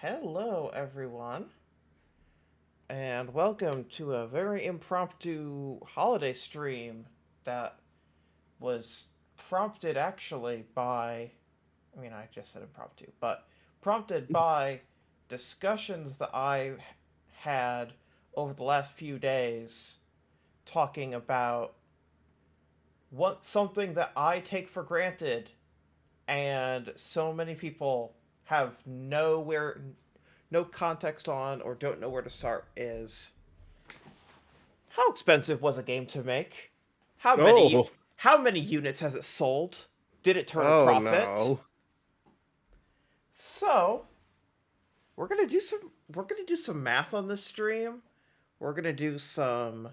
Hello, everyone, and welcome to a very impromptu holiday stream that was prompted actually by, I just said impromptu, but prompted by discussions that I had over the last few days talking about what something that I take for granted and so many people have no context on or don't know where to start is how expensive was a game to make? How many Oh, how many units has it sold? Did it turn a oh profit? no. So, we're going to do some math on this stream. We're going to do some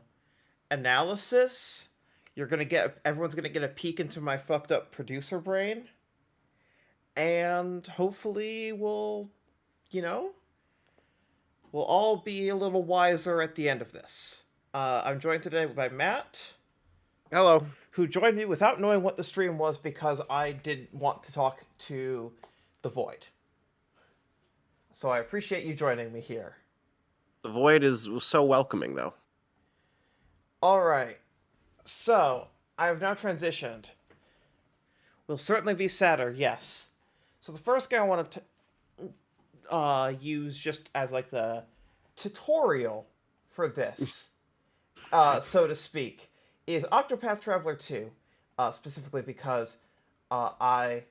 analysis. Everyone's going to get a peek into my fucked up producer brain and hopefully you know, we'll all be a little wiser at the end of this. I'm joined today by Matt, Hello. who joined me without knowing what the stream was because I didn't want to talk to the Void. So I appreciate you joining me here. The void is so welcoming, though. All right, so I have now transitioned. Will certainly be sadder, yes. So the first game I want to use just as like the tutorial for this, so to speak, is Octopath Traveler 2, specifically because I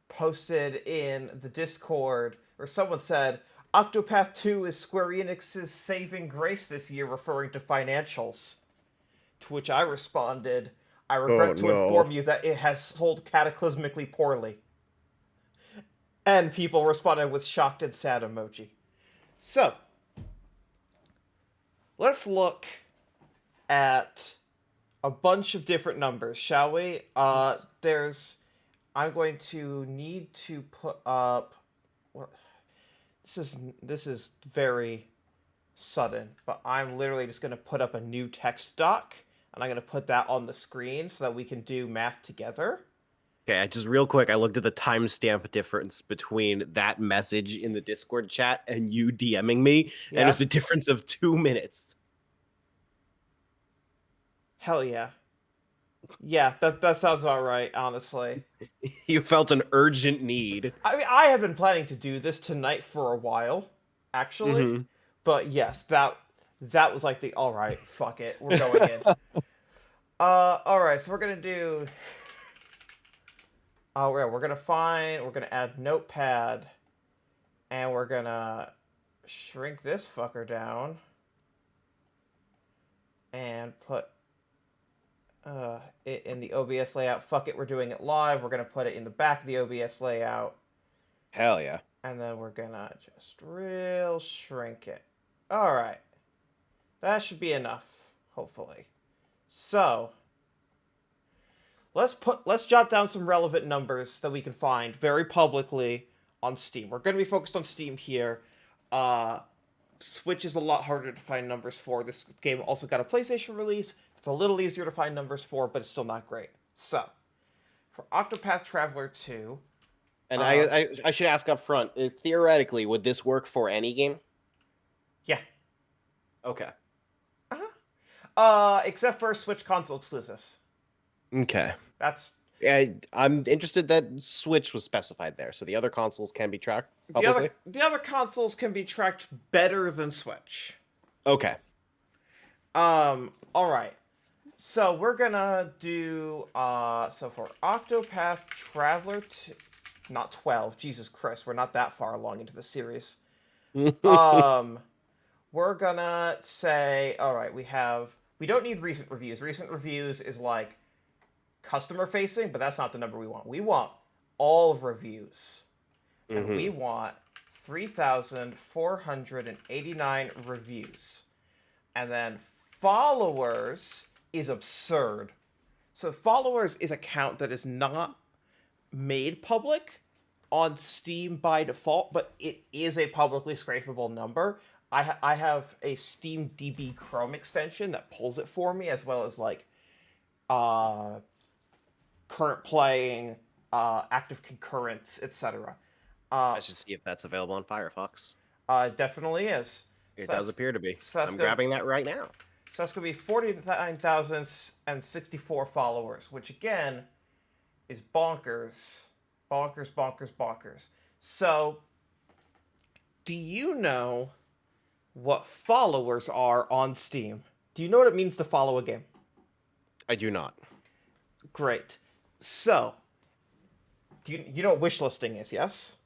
posted in the Discord, or someone said, Octopath 2 is Square Enix's saving grace this year, referring to financials. To which I responded, I Oh regret to no. inform you that it has sold cataclysmically poorly. And people responded with shocked and sad emoji. So, let's look at a bunch of different numbers, shall we? I'm going to need to put up. What, this is very sudden, but I'm literally just going to put up a new text doc, and I'm going to put that on the screen so that we can do math together. Okay, just real quick, I looked at the timestamp difference between that message in the Discord chat and you DMing me, and Yeah? it's a difference of 2 minutes. Hell yeah. Yeah, that sounds about right, honestly. You felt an urgent need. I have been planning to do this tonight for a while, actually. Mm-hmm. But yes, that was like the all right, fuck it, we're going in. All right, so we're gonna do. Oh yeah, we're gonna add Notepad, and we're gonna shrink this fucker down, and put it in the OBS layout. Fuck it, we're doing it live. We're gonna put it in the back of the OBS layout, Hell yeah. and then we're gonna just real shrink it. All right, that should be enough, hopefully. So let's jot down some relevant numbers that we can find very publicly on Steam. We're going to be focused on Steam here. Uh, Switch is a lot harder to find numbers for. This game also got a PlayStation release. It's a little easier to find numbers for, but it's still not great. So, for Octopath Traveler 2, And uh, I should ask up front, theoretically, would this work for any game? yeah. Okay. Uh-huh. Except for Switch console exclusives. Okay. That's I'm interested that Switch was specified there, so the other consoles can be tracked publicly. the other consoles can be tracked better than Switch. Okay. All right. So we're gonna do so for Octopath Traveler not 12. Jesus Christ, we're not that far along into the series. Um we're gonna say all right, we don't need recent reviews. Recent reviews is like customer facing, but that's not the number we want. We want all of reviews. And we Mm-hmm. want 3,489 reviews. And then followers is absurd. So followers is a count that is not made public on Steam by default, but it is a publicly scrapable number. I have a Steam DB Chrome extension that pulls it for me, as well as like uh, current playing, active concurrents, etc. Uh, I should see if that's available on Firefox. it definitely is. It So does that's appear to be. so that's I'm gonna grabbing that right now. so that's gonna be 49,064 followers, which again is bonkers, bonkers, bonkers, bonkers. So, do you know what followers are on Steam? Do you know what it means to follow a game? I do not. Great. So, do you know what wishlisting is? Yes.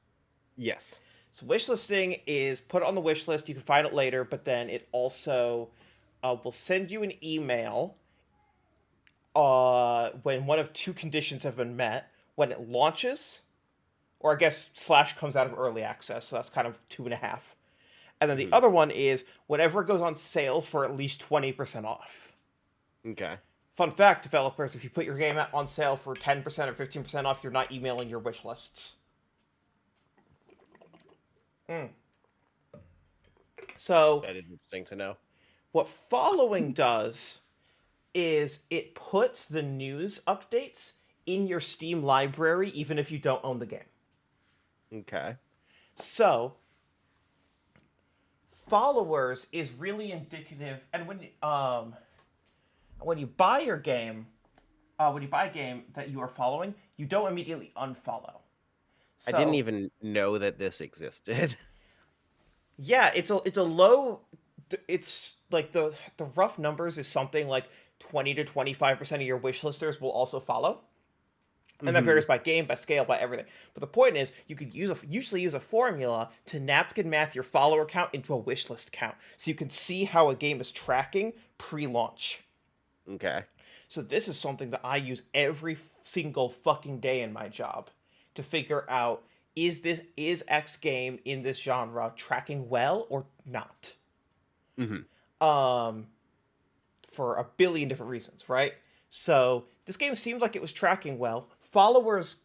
Yes. So wishlisting is put on the wish list. You can find it later, but then it also will send you an email when one of two conditions have been met. When it launches, or I guess Slash comes out of early access, so that's kind of 2.5. And then the Hmm. other one is whenever it goes on sale for at least 20% off. Okay. Fun fact, developers, if you put your game on sale for 10% or 15% off, you're not emailing your wish lists. So, That is interesting to know. what following does is it puts the news updates in your Steam library even if you don't own the game. Okay. So, followers is really indicative, and when you buy your game, when you buy a game that you are following, you don't immediately unfollow. I didn't So, even know that this existed. yeah, it's a low. It's like the rough numbers is something like 20 to 25% of your wish listers will also follow, and that Hmm. varies by game, by scale, by everything. But the point is, you could usually use a formula to napkin math your follower count into a wish list count, so you can see how a game is tracking pre-launch. Okay. So this is something that I use every single fucking day in my job to figure out is X game in this genre tracking well or not. Hmm. Um for a billion different reasons, right? So this game seemed like it was tracking well. Followers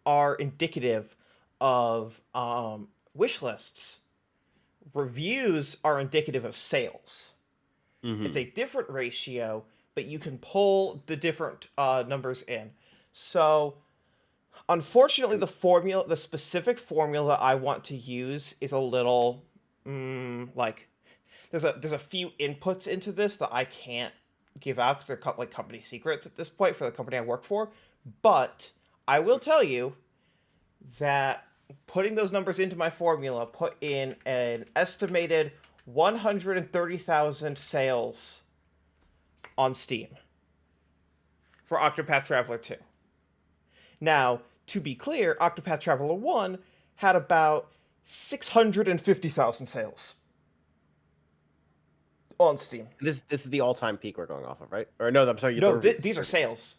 are indicative of wish lists. Reviews are indicative of sales. It's Hmm. a different ratio, but you can pull the different numbers in. So, unfortunately, the specific formula I want to use is a little like there's a few inputs into this that I can't give out because they're like company secrets at this point for the company I work for. But I will tell you that putting those numbers into my formula put in an estimated 130,000 sales on Steam for Octopath Traveler 2. Now, to be clear, Octopath Traveler 1 had about 650,000 sales on Steam. This is the all-time peak we're going off of, right? Or no, I'm sorry, the No, reviews. these The are reviews. sales.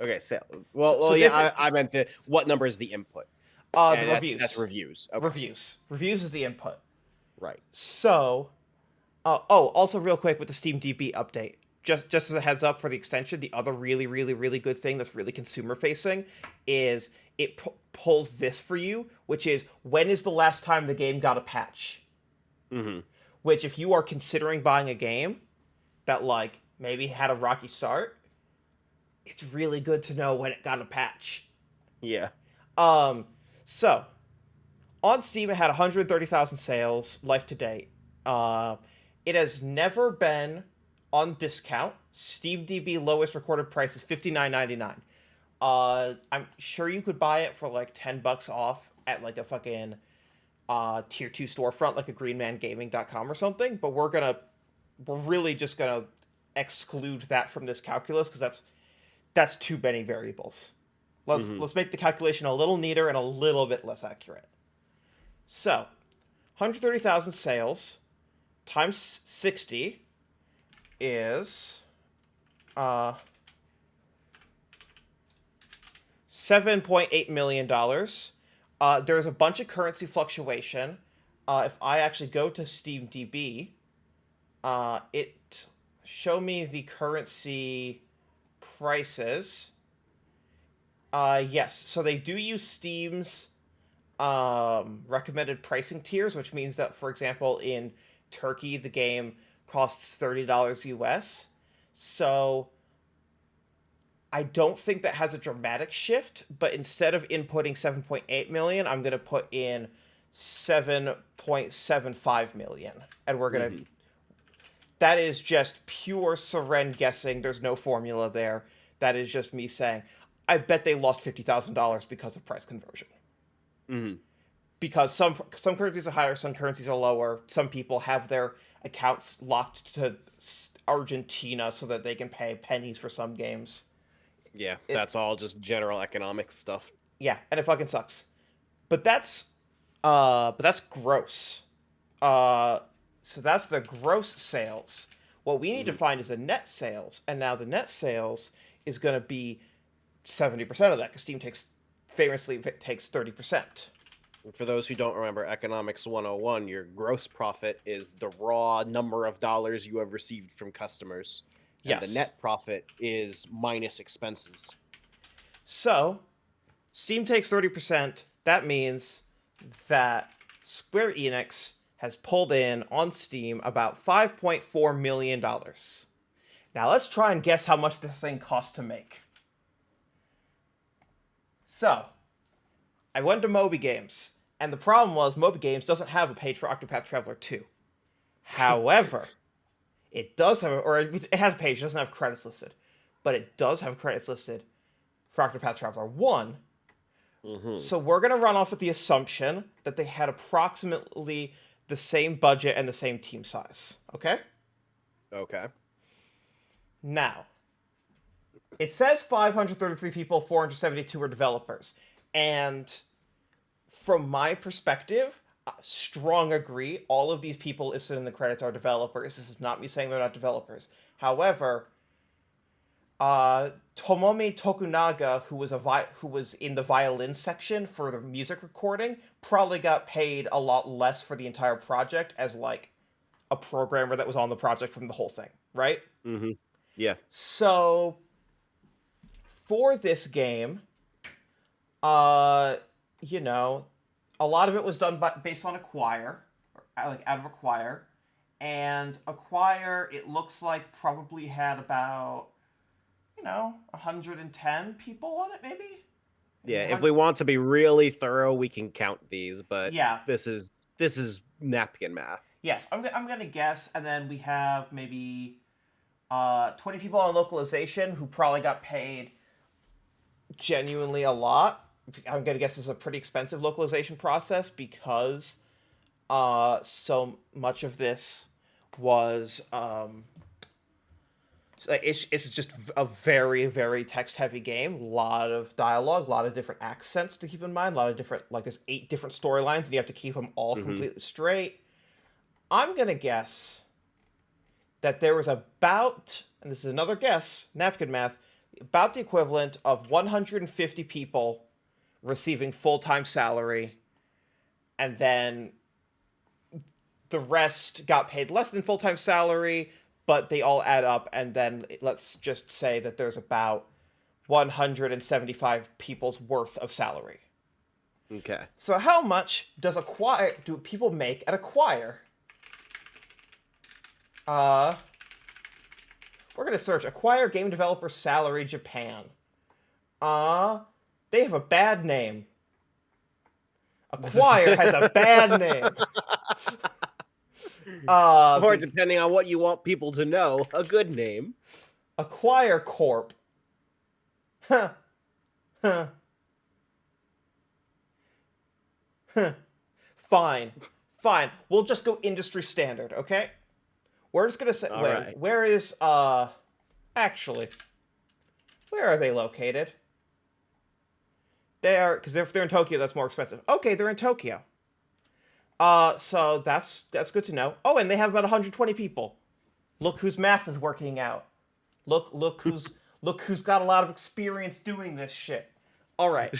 Okay, so So, well, so yeah. this I meant what number is the input, the and that's reviews. reviews. Okay, Reviews is the input. right. So, also real quick with the Steam DB update, just as a heads up for the extension, the other really, really, really good thing that's really consumer facing is it pulls this for you, which is when is the last time the game got a patch? Hmm. Which, if you are considering buying a game that like maybe had a rocky start, it's really good to know when it got a patch. Yeah. Um, so on Steam, it had 130,000 sales life to date. Uh, it has never been on discount. Steam DB lowest recorded price is $59.99. I'm sure you could buy it for like $10 off at like a fucking tier 2 storefront like a greenmangaming.com or something, but we're really just gonna exclude that from this calculus because that's too many variables. let's Hmm. let's make the calculation a little neater and a little bit less accurate. So 130,000 sales times 60 is $7.8 million. There's a bunch of currency fluctuation. If I actually go to SteamDB, it show me the currency prices. Yes, so they do use Steam's recommended pricing tiers, which means that, for example, in Turkey, the game costs $30 US. So I don't think that has a dramatic shift, but instead of inputting 7.8 million, I'm going to put in 7.75 million. And we're going to, Hmm. that is just pure Seren guessing. There's no formula there. That is just me saying, I bet they lost $50,000 because of price conversion. Hmm. Because some currencies are higher, some currencies are lower. Some people have their accounts locked to Argentina so that they can pay pennies for some games. Yeah, It that's all just general economic stuff. Yeah, and it fucking sucks. But that's gross. Uh so that's the gross sales. What we need to Hmm. find is the net sales, and now the net sales is going to be 70% of that because Steam takes 30%. For those who don't remember Economics 101, your gross profit is the raw number of dollars you have received from customers, and the Yes. net profit is minus expenses. So, Steam takes 30%. That means that Square Enix has pulled in on Steam about $5.4 million. Now, let's try and guess how much this thing costs to make. So, I went to Moby Games, and the problem was Moby Games doesn't have a page for Octopath Traveler 2. However, it does have, or it has a page, it doesn't have credits listed, but it does have credits listed for Octopath Traveler 1. Hmm. So we're going to run off with the assumption that they had approximately the same budget and the same team size. Okay? Okay. Now, it says 533 people, 472 are developers. And from my perspective, strong agree. All of these people listed in the credits are developers. This is not me saying they're not developers. However, Tomomi Tokunaga, who was in the violin section for the music recording, probably got paid a lot less for the entire project as like a programmer that was on the project from the whole thing, right? Hmm. Yeah. So for this game, uh, you know, a lot of it was done based on Acquire, like out of Acquire, and Acquire it looks like probably had about 110 people on it, maybe. Maybe Yeah, if we want to be really thorough, we can count these, but Yeah. this is napkin math. Yes. I'm gonna guess, and then we have maybe 20 people on localization who probably got paid genuinely a lot. I'm gonna guess this is a pretty expensive localization process because so much of this was it's just a very very text heavy game, a lot of dialogue, a lot of different accents to keep in mind, a lot of different, like there's 8 different storylines and you have to keep them all Hmm. completely straight. I'm gonna guess that there was about, and this is another guess, napkin math, about the equivalent of 150 people receiving full-time salary, and then the rest got paid less than full-time salary, but they all add up, and then let's just say that there's about 175 people's worth of salary. Okay. So how much do people make at Acquire? Uh we're gonna search Acquire game developer salary Japan. Uh they have a bad name. Acquire has a bad name. Or Be depending on what you want people to know, a good name. Acquire Corp. Huh. Huh. Huh. Fine. Fine. We'll just go industry standard, okay? We're just gonna say, All wait, right. where is actually, where are they located? They are, because if they're in Tokyo, that's more expensive. Okay, they're in Tokyo. So that's good to know. Oh, and they have about 120 people. Look whose math is working out. Look who's got a lot of experience doing this shit. All right.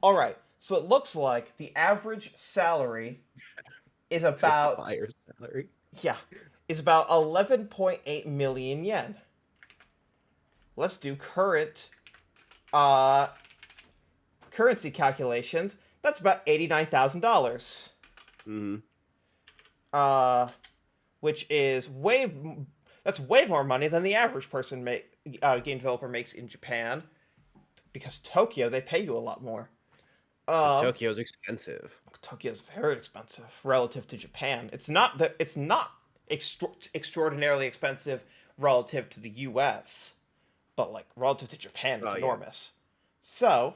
All right. So it looks like the average salary is about, Acquire salary. yeah, is about 11.8 million yen. Let's do uh currency calculations. That's about $89,000. Hmm. Uh which is way that's way more money than the average person game developer makes in Japan, because Tokyo, they pay you a lot more. Because Um, Tokyo's expensive. Tokyo's very expensive relative to Japan. It's not extraordinarily expensive relative to the U.S., but like relative to Japan, it's Oh yeah. enormous. So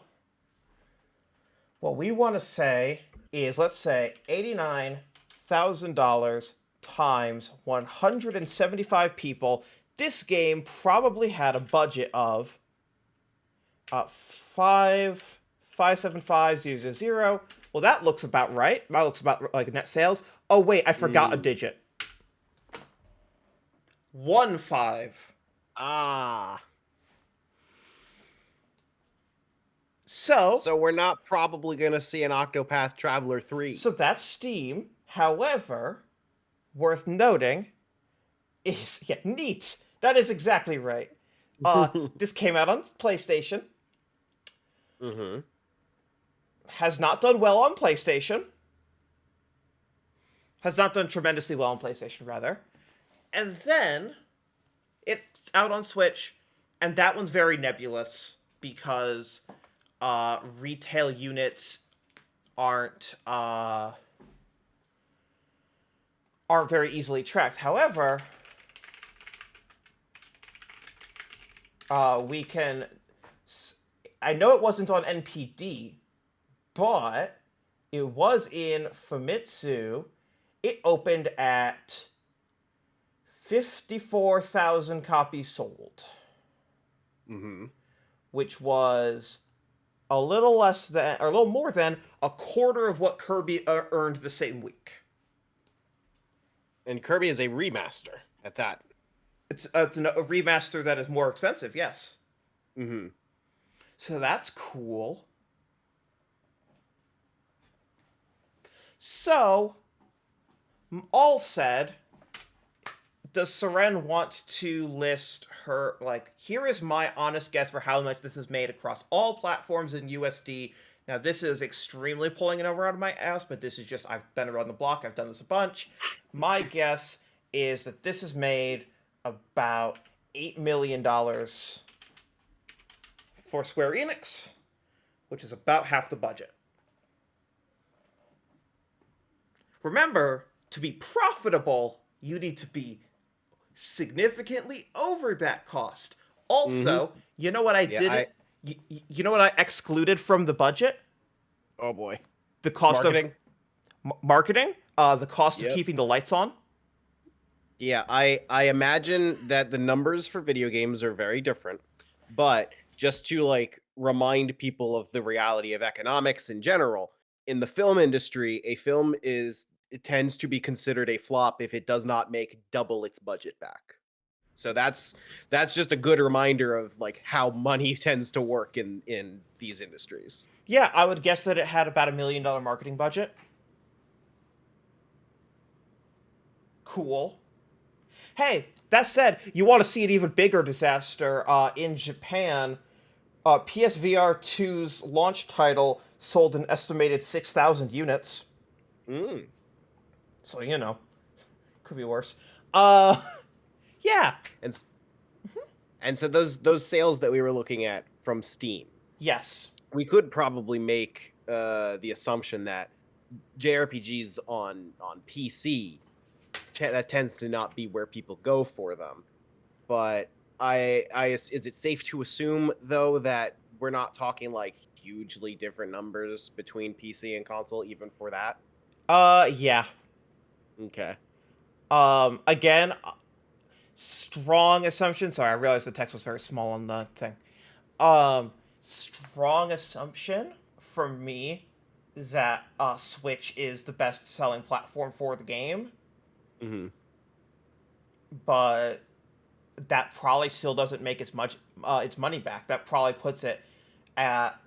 what we want to say is, let's say $89,000 times 175 people. This game probably had a budget of 5,575,000. Well, that looks about right. That looks about like net sales. Oh wait, I forgot a Mm. digit. 1 5. Ah. So So we're not probably gonna see an Octopath Traveler 3. so that's Steam. However, worth noting is, yeah, neat. That is exactly right. This came out on PlayStation. Mm-hmm. Has not done well on PlayStation. Has not done tremendously well on PlayStation, rather. And then it's out on Switch, and that one's very nebulous because retail units aren't aren't very easily tracked. However, we can. I know it wasn't on NPD, but it was in Famitsu. It opened at 54,000 copies sold, Mm-hmm. which was a little less than, or a little more than, a quarter of what Kirby earned the same week. And Kirby is a remaster at that. It's a remaster that is more expensive, yes. Mm-hmm. So that's cool. So, all said, does Seren want to list her, like, here is my honest guess for how much this is made across all platforms in USD. Now, this is extremely pulling it over out of my ass, but this is just, I've been around the block, I've done this a bunch. My guess is that this is made about $8 million for Square Enix, which is about half the budget. Remember, to be profitable, you need to be significantly over that cost. Mm-hmm. Also, you know what I Yeah, didn't? You know what I excluded from the budget? oh boy. The cost of Marketing? marketing, the cost of Yep. keeping the lights on. Yeah, I imagine that the numbers for video games are very different, but just to like remind people of the reality of economics in general, in the film industry, a film is it tends to be considered a flop if it does not make double its budget back. So that's just a good reminder of like how money tends to work in these industries. Yeah, I would guess that it had about $1 million marketing budget. Cool. Hey, that said, you want to see an even bigger disaster in Japan. PSVR 2's launch title sold an estimated 6,000 units. Mm. So, you know, could be worse. Uh, yeah, And and so those sales that we were looking at from Steam, yes. we could probably make the assumption that JRPGs on PC that tends to not be where people go for them. But is it safe to assume though that we're not talking like hugely different numbers between PC and console even for that? Yeah. Okay. Again, strong assumption. Sorry, I realized the text was very small on the thing. Strong assumption for me that Switch is the best selling platform for the game, Hmm. but that probably still doesn't make its money back. That probably puts it at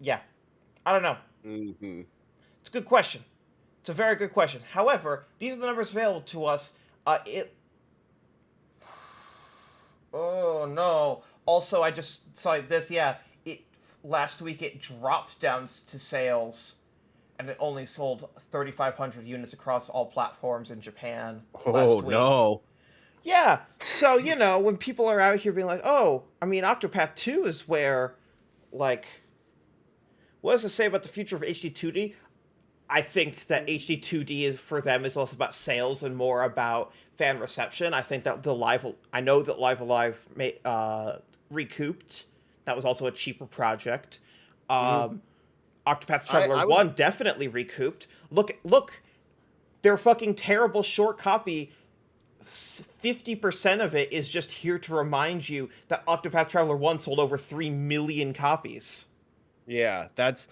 yeah. I don't know. Hmm. It's a good question. It's a very good question. However, these are the numbers available to us. It. Oh no. Also, I just saw this. Yeah, it last week it dropped down to sales, and it only sold 3,500 units across all platforms in Japan Oh last week. no. Yeah. So, when people are out here being like, oh, I mean, Octopath 2 is where, like, what does it say about the future of HD2D? I think that HD2D is for them is less about sales and more about fan reception. I think that I know that Live Alive recouped. That was also a cheaper project. Mhm. Um, Octopath I Traveler I would 1 definitely recouped. Look, their fucking terrible short copy, 50% of it is just here to remind you that Octopath Traveler 1 sold over 3 million copies. yeah, that's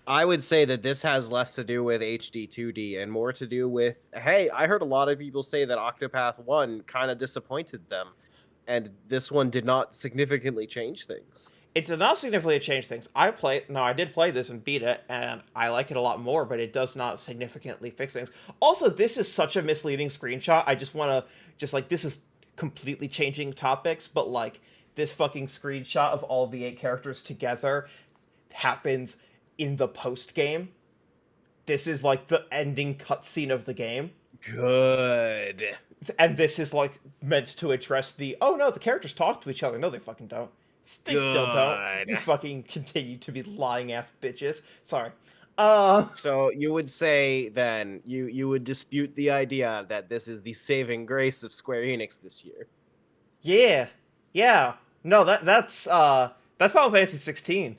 I would say that this has less to do with HD 2D and more to do with, hey, I heard a lot of people say that Octopath 1 kind of disappointed them, and this one did not significantly change things. It did not significantly change things. I did play this and beat it, and I like it a lot more, but it does not significantly fix things. Also, this is such a misleading screenshot. I just want to, this is completely changing topics, but like, this fucking screenshot of all the 8 characters together happens in the post game. This is like the ending cutscene of the game. Good. And this is like meant to address the oh no, the characters talk to each other. No, they fucking don't. They still don't. Good. You fucking continue to be lying ass bitches. Sorry. So you would say then you would dispute the idea that this is the saving grace of Square Enix this year. Yeah. Yeah. No, that's Final Fantasy 16.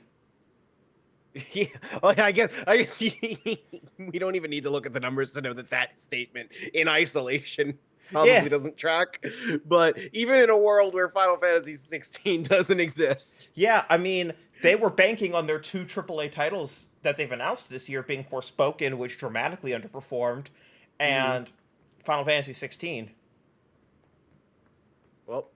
Yeah, like I guess we don't even need to look at the numbers to know that that statement in isolation Yeah. probably doesn't track. But even in a world where Final Fantasy 16 doesn't exist, Yeah, I mean, they were banking on their 2 AAA titles that they've announced this year being Forspoken, which dramatically underperformed, mhm, and Final Fantasy 16. well,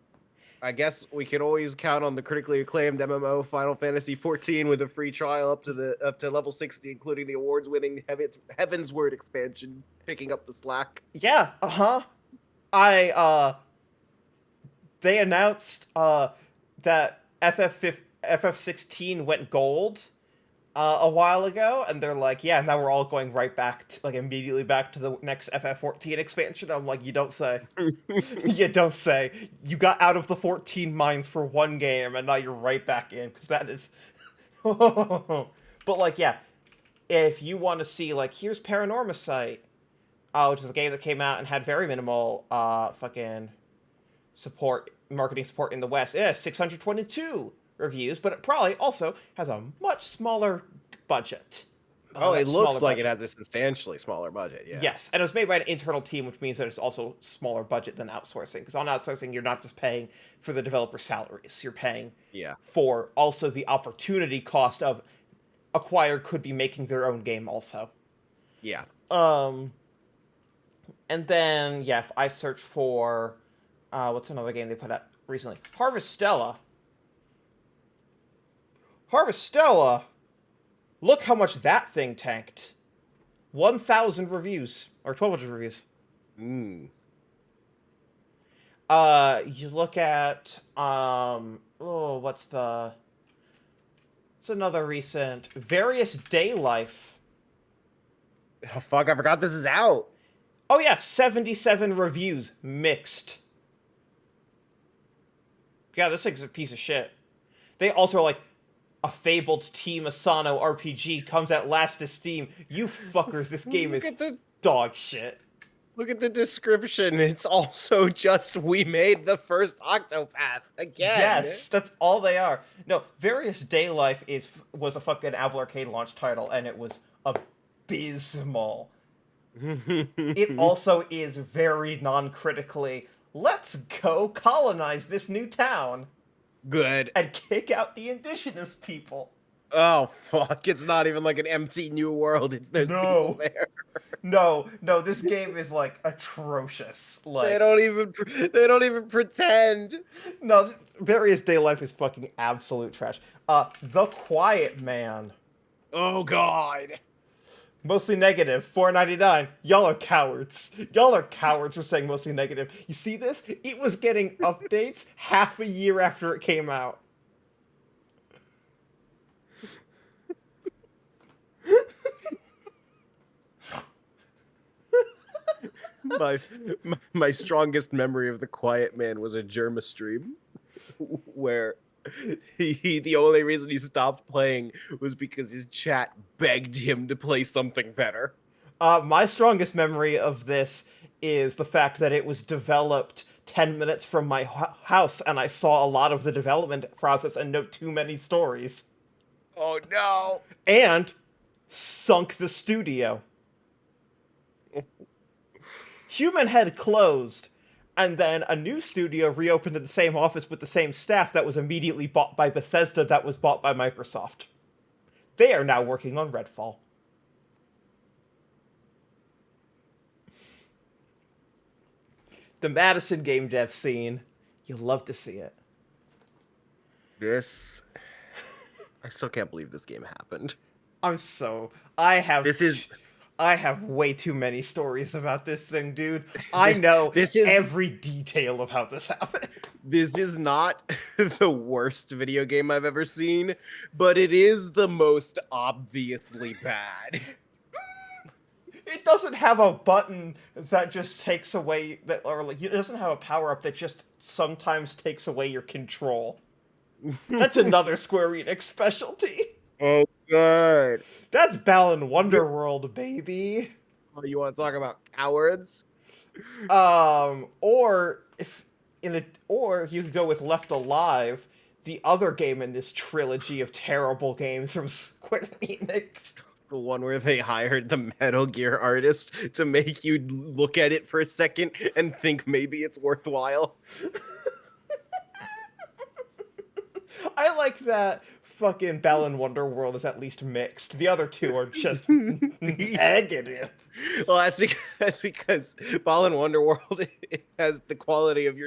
I guess we can always count on the critically acclaimed MMO Final Fantasy 14 with a free trial up to level 60, including the awards-winning Heavensward expansion, picking up the slack. Yeah, uh-huh. I they announced that FF16 went gold a while ago, and they're like, yeah, now we're all going right back to, like, immediately back to the next FF14 expansion. I'm like, you don't say. You don't say. You got out of the 14 mines for one game, and now you're right back in, because that is. But, like, yeah, if you want to see, like, here's Paranormasight, which is a game that came out and had very minimal fucking marketing support in the West. It has 622 reviews, but it probably also has a much smaller budget. Oh, it Much smaller looks like it budget. has a substantially smaller budget. Yeah. Yes, and it was made by an internal team, which means that it's also smaller budget than outsourcing. Because on outsourcing, you're not just paying for the developer salaries; you're paying Yeah. for also the opportunity cost of Acquire could be making their own game also. Yeah. Um, and then yeah, if I search for what's another game they put out recently? Harvestella. Harvestella. Look how much that thing tanked. 1,000 reviews or 1,200 reviews. Mm. You look at oh, what's another recent Various Day Life. Oh, fuck, I forgot this is out. Oh yeah, 77 reviews mixed. Yeah, this thing's a piece of shit. They also are like a fabled Team Asano RPG comes at last to Steam. You fuckers, this game Look is at the dog shit. look at the description. It's also just we made the first Octopath again. Yes, that's all they are. No, Various Day Life was a fucking Apple Arcade launch title, and it was abysmal. It also is very non-critically. Let's go colonize this new town Good. and kick out the indigenous people. Oh fuck! It's not even like an empty new world. It's there's people No, there. no, this game is like atrocious. Like, They don't even pretend. no, Various Day Life is fucking absolute trash. The Quiet Man. Oh god. Mostly negative, 4.99. Y'all are cowards. Y'all are cowards for saying mostly negative. You see this? It was getting updates half a year after it came out. my, my strongest memory of the Quiet Man was a Germa stream where the only reason he stopped playing was because his chat begged him to play something better. My strongest memory of this is the fact that it was developed 10 minutes from my house, and I saw a lot of the development process and know too many stories. Oh no. And sunk the studio. Human Head closed, and then a new studio reopened in the same office with the same staff that was immediately bought by Bethesda, that was bought by Microsoft. They are now working on Redfall. The Madison game dev scene. You'll love to see it. This I still can't believe this game happened. I'm so I have This is I have way too many stories about this thing, dude. I know this is every detail of how this happened. this is not the worst video game I've ever seen, but it is the most obviously bad. It doesn't have a button that just takes away that, or like it doesn't have a power up that just sometimes takes away your control. That's another Square Enix specialty. Oh, good. That's Balan Wonderworld, baby. Oh, you want to talk about cowards? Or if in a, or you could go with Left Alive, the other game in this trilogy of terrible games from Square Enix. The one where they hired the Metal Gear artist to make you look at it for a second and think maybe it's worthwhile. I like that fucking Balan Wonderworld is at least mixed. The other two are just negative. Well, that's because Ball and Wonderworld has the quality of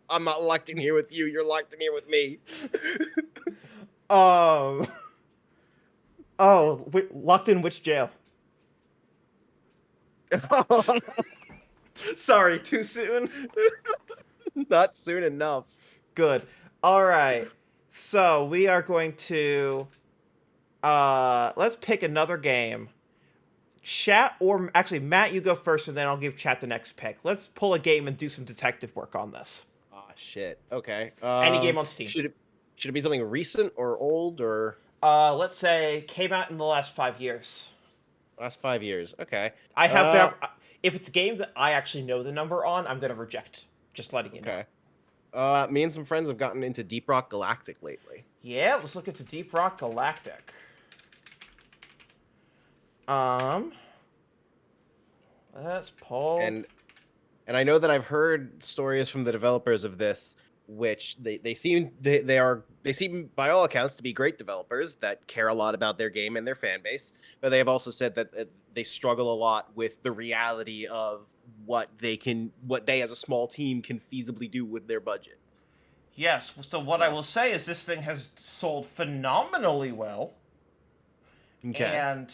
I'm not locked in here with you, you're locked in here with me. Oh, locked in which jail? Sorry, too soon. Not soon enough. Good. All right. So we are going to let's pick another game. Chat, or actually Matt, you go first, and then I'll give Chat the next pick. Let's pull a game and do some detective work on this. Ah, shit. Okay. Any game on Steam. Should it be something recent or old or Let's say came out in the last 5 years. last 5 years? Okay. I have to have, if it's a game that I actually know the number on, I'm gonna reject. Just letting you know. Okay. Me and some friends have gotten into Deep Rock Galactic lately. Yeah, let's look into Deep Rock Galactic. Let's pull. And I know that I've heard stories from the developers of this, which they seem by all accounts to be great developers that care a lot about their game and their fan base. But they have also said that they struggle a lot with the reality of what they as a small team can feasibly do with their budget. Yes, so what I will say is this thing has sold phenomenally well. Okay. And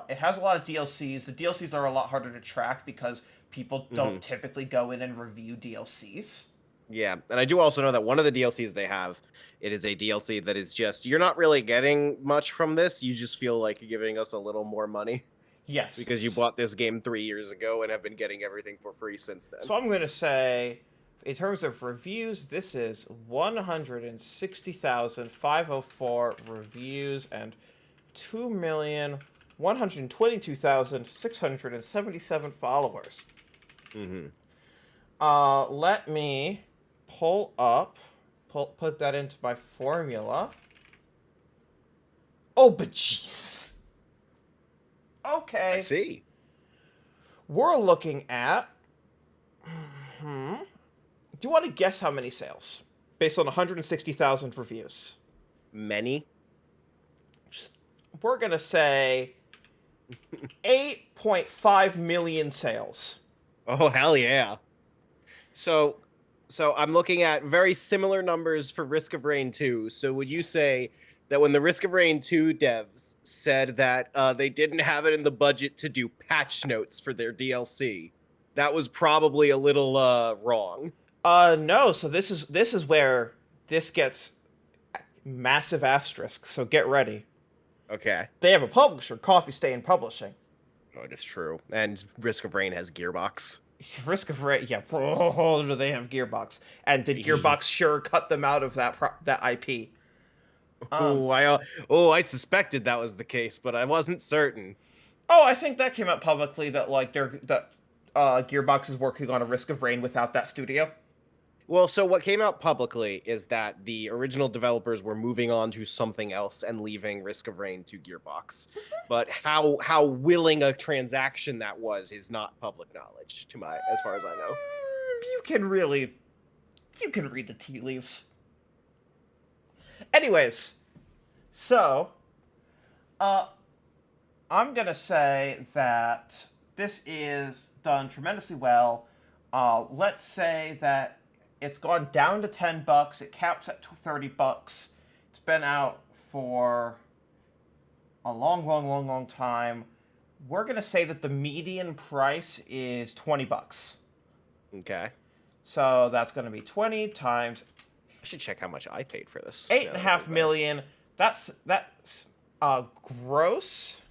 it has a lot of DLCs. The DLCs are a lot harder to track because people don't typically go in and review DLCs. Yeah, and I do also know that one of the DLCs they have, it is a DLC that is just, you're not really getting much from this. You just feel like you're giving us a little more money. Yes. Because you bought this game 3 years ago and have been getting everything for free since then. So I'm going to say, in terms of reviews, this is 160,504 reviews and 2,122,677 followers. Let me put that into my formula. Oh, but jeez. Okay. I see. We're looking at. Do you want to guess how many sales based on 160,000 reviews? Many. We're gonna say 8.5 million sales. Oh, hell yeah. So I'm looking at very similar numbers for Risk of Rain 2. So would you say that when the Risk of Rain 2 devs said that they didn't have it in the budget to do patch notes for their DLC, that was probably a little wrong? No. So this is where this gets massive asterisk. So get ready. Okay. They have a publisher, Coffee Stain Publishing. Oh, it is true. And Risk of Rain has Gearbox. Risk of Rain. Yeah. Oh, do they have Gearbox? And did Gearbox sure cut them out of that IP? Um. Oh, I suspected that was the case, but I wasn't certain. Oh, I think that came out publicly that like Gearbox is working on a Risk of Rain without that studio. Well, so what came out publicly is that the original developers were moving on to something else and leaving Risk of Rain to Gearbox. But how willing a transaction that was is not public knowledge to my as far as I know. You can read the tea leaves. Anyways, so uh, I'm gonna say that this is done tremendously well. Let's say that it's gone down to $10. It caps at $30. It's been out for a long, long, long, long time. We're gonna say that the median price is $20. Okay. So that's gonna be 20 times I should check how much I paid for this. eight now and a that I half think about it. million. That's gross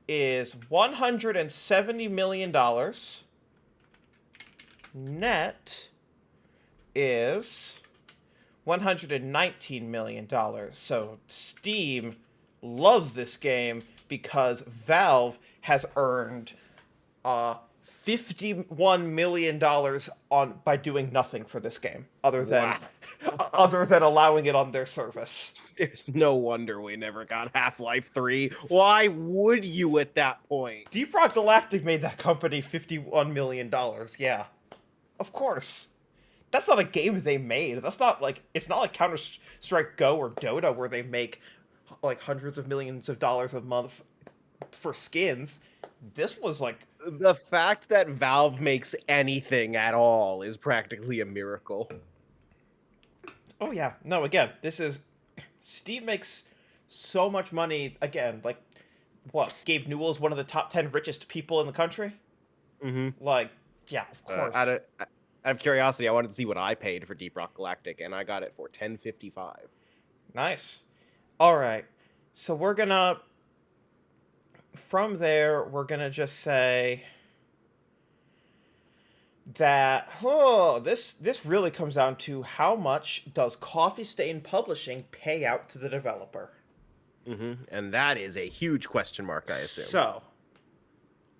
is $170 million. Net is $119 million. So Steam loves this game because Valve has earned $51 million on by doing nothing for this game other than Wow. other than allowing it on their service. There's no wonder we never got Half-Life 3. Why would you at that point? Deep Rock Galactic made that company $51 million. Yeah, of course. That's not a game they made. That's not like it's not like Counter Strike Go or Dota where they make like hundreds of millions of dollars a month for skins. This was like, The fact that Valve makes anything at all is practically a miracle. oh yeah, no, again, this is Steam makes so much money. Again, like what? Gabe Newell is one of the top 10 richest people in the country. Mm-hmm. Like, yeah, of course. Out of curiosity, I wanted to see what I paid for Deep Rock Galactic, and I got it for $10.55. Nice. All right. So we're gonna from there we're gonna just say that this really comes down to how much does Coffee Stain Publishing pay out to the developer. Mm-hmm. And that is a huge question mark, I assume. So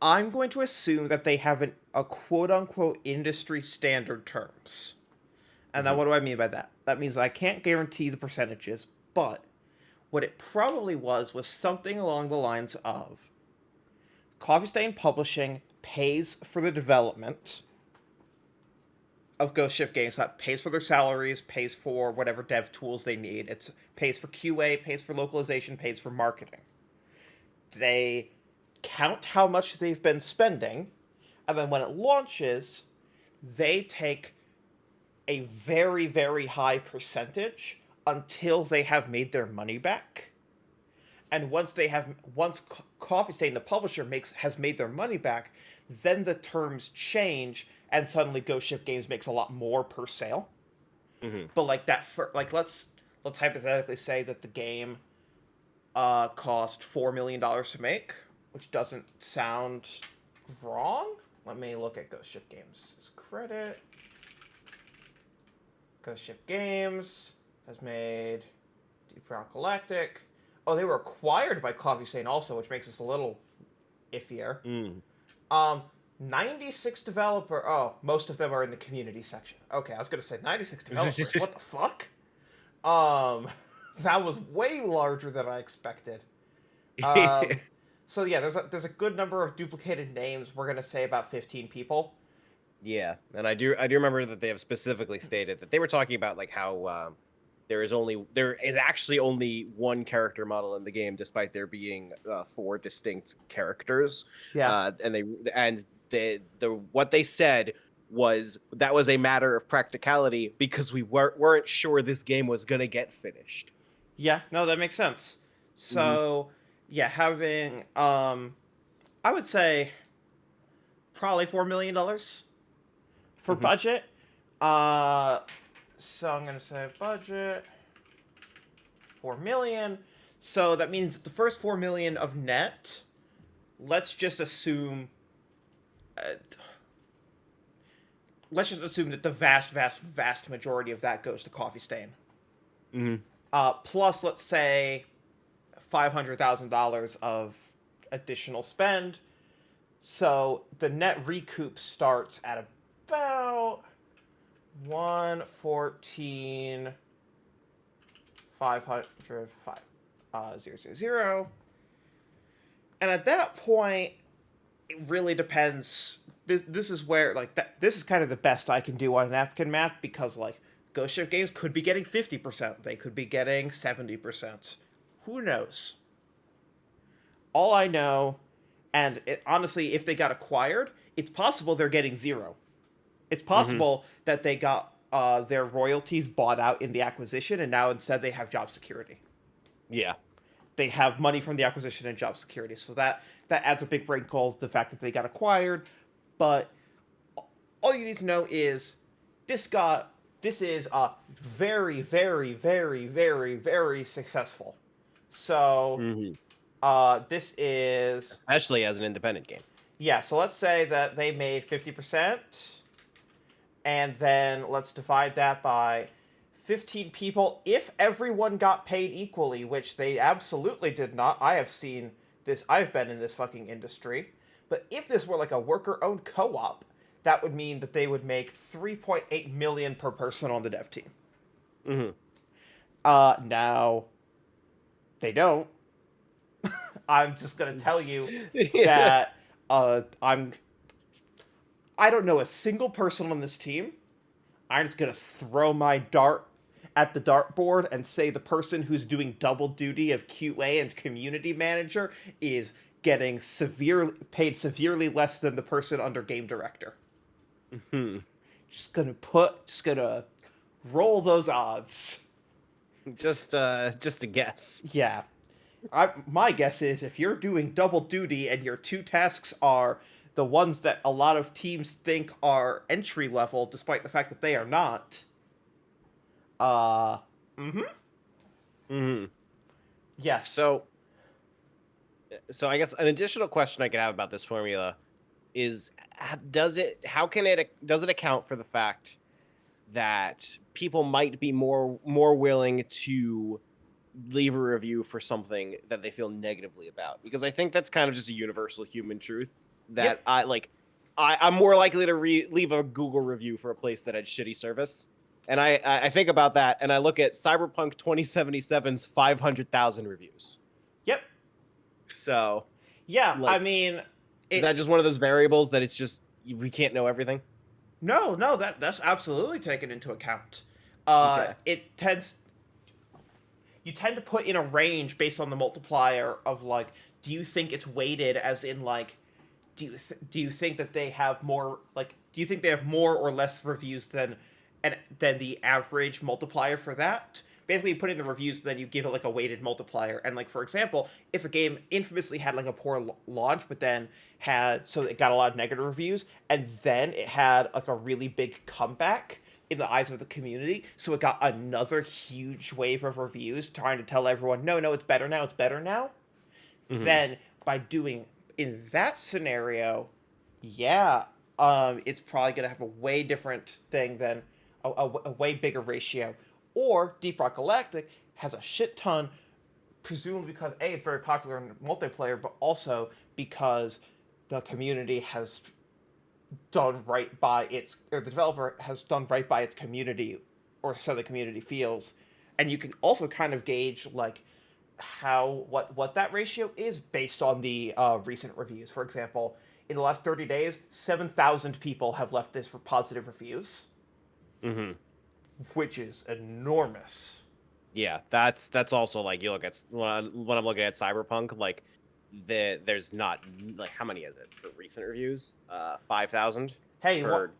I'm going to assume that they have a quote unquote industry standard terms. And now Mm-hmm. what do I mean by that? That means I can't guarantee the percentages, but what it probably was something along the lines of Coffee Stain Publishing pays for the development of Ghost Ship games. That pays for their salaries, pays for whatever dev tools they need. It pays for QA, pays for localization, pays for marketing. They count how much they've been spending, and then when it launches, they take a very, very high percentage until they have made their money back. And once Coffee Stain, the publisher, has made their money back, then the terms change, and suddenly Ghost Ship Games makes a lot more per sale. Mm-hmm. But like that, like let's hypothetically say that the game cost $4 million to make, which doesn't sound wrong. Let me look at Ghost Ship Games' credit. Ghost Ship Games has made Deep Rock Galactic. Oh, they were acquired by Coffee Stain also, which makes this a little iffier. Mm. 96 developer. Oh, most of them are in the community section. Okay, I was gonna say 96 developers. What the fuck? That was way larger than I expected. Um, so yeah, there's a good number of duplicated names. We're gonna say about 15 people. Yeah, and I do remember that they have specifically stated that they were talking about like how there is actually only one character model in the game, despite there being four distinct characters. Yeah. The what they said was that was a matter of practicality because we weren't sure this game was gonna get finished. Yeah. No, that makes sense. So yeah, having I would say probably $4 million for Mhm. budget. So I'm gonna say budget 4 million. So that means the first 4 million of net. Let's just assume. Uh, let's just assume that the vast, vast, vast majority of that goes to Coffee Stain. Hmm. Plus, let's say $500,000 of additional spend. So the net recoup starts at about 114 500 000. And at that point, it really depends. This is where like that. This is kind of the best I can do on napkin math because like Ghost Ship Games could be getting 50%. They could be getting 70%. Who knows? All I know, and honestly, if they got acquired, it's possible they're getting zero. It's Hmm. possible that they got their royalties bought out in the acquisition, and now instead they have job security. Yeah. They have money from the acquisition and job security, so that adds a big wrinkle to the fact that they got acquired. But all you need to know is this is very, very, very, very, very successful. So Hmm. this is Especially as an independent game. yeah. So let's say that they made 50%, and then let's divide that by 15 people. If everyone got paid equally, which they absolutely did not, I have seen this. I've been in this fucking industry. But if this were like a worker-owned co-op, that would mean that they would make 3.8 million per person on the dev team. Hmm. Now they don't. I'm just gonna tell you Yeah. that I don't know a single person on this team. I'm just gonna throw my dart at the dartboard and say the person who's doing double duty of QA and community manager is getting paid severely less than the person under game director. Hmm. Just gonna roll those odds. Just a guess. Yeah. My guess is if you're doing double duty and your two tasks are the ones that a lot of teams think are entry level, despite the fact that they are not, uh, mm-hmm. Hmm. Yes. So, so I guess an additional question I could have about this formula is does it account for the fact that people might be more willing to leave a review for something that they feel negatively about, because I think that's kind of just a universal human truth Yep. that I'm more likely to leave a Google review for a place that had shitty service. And I think about that and I look at Cyberpunk 2077's 500,000 reviews. Yep. So, Yeah. I like, mean, is it. that just one of those variables that it's just we can't know everything? No, no. That's absolutely taken into account. Okay. It tends. You tend to put in a range based on the multiplier of like, do you think it's weighted as in like, do you think that they have more like, do you think they have more or less reviews than the average multiplier for that? Basically, you put in the reviews, then you give it like a weighted multiplier. And like for example, if a game infamously had like a poor launch, but then had so it got a lot of negative reviews, and then it had like a really big comeback in the eyes of the community, so it got another huge wave of reviews trying to tell everyone, no, no, it's better now, it's better now. Hmm. Then by doing in that scenario, yeah, it's probably gonna have a way different thing than a way bigger ratio. Or Deep Rock Galactic has a shit ton, presumably because A, it's very popular in multiplayer, but also because the community has done right by its, or the developer has done right by its community, or so the community feels. And you can also kind of gauge like how what that ratio is based on the recent reviews. For example, in the last 30 days, 7,000 people have left this for positive reviews, Hmm. which is enormous. Yeah, that's also like you look at when I'm looking at Cyberpunk, like there's not like how many is it for recent reviews? 5,000 Hey, for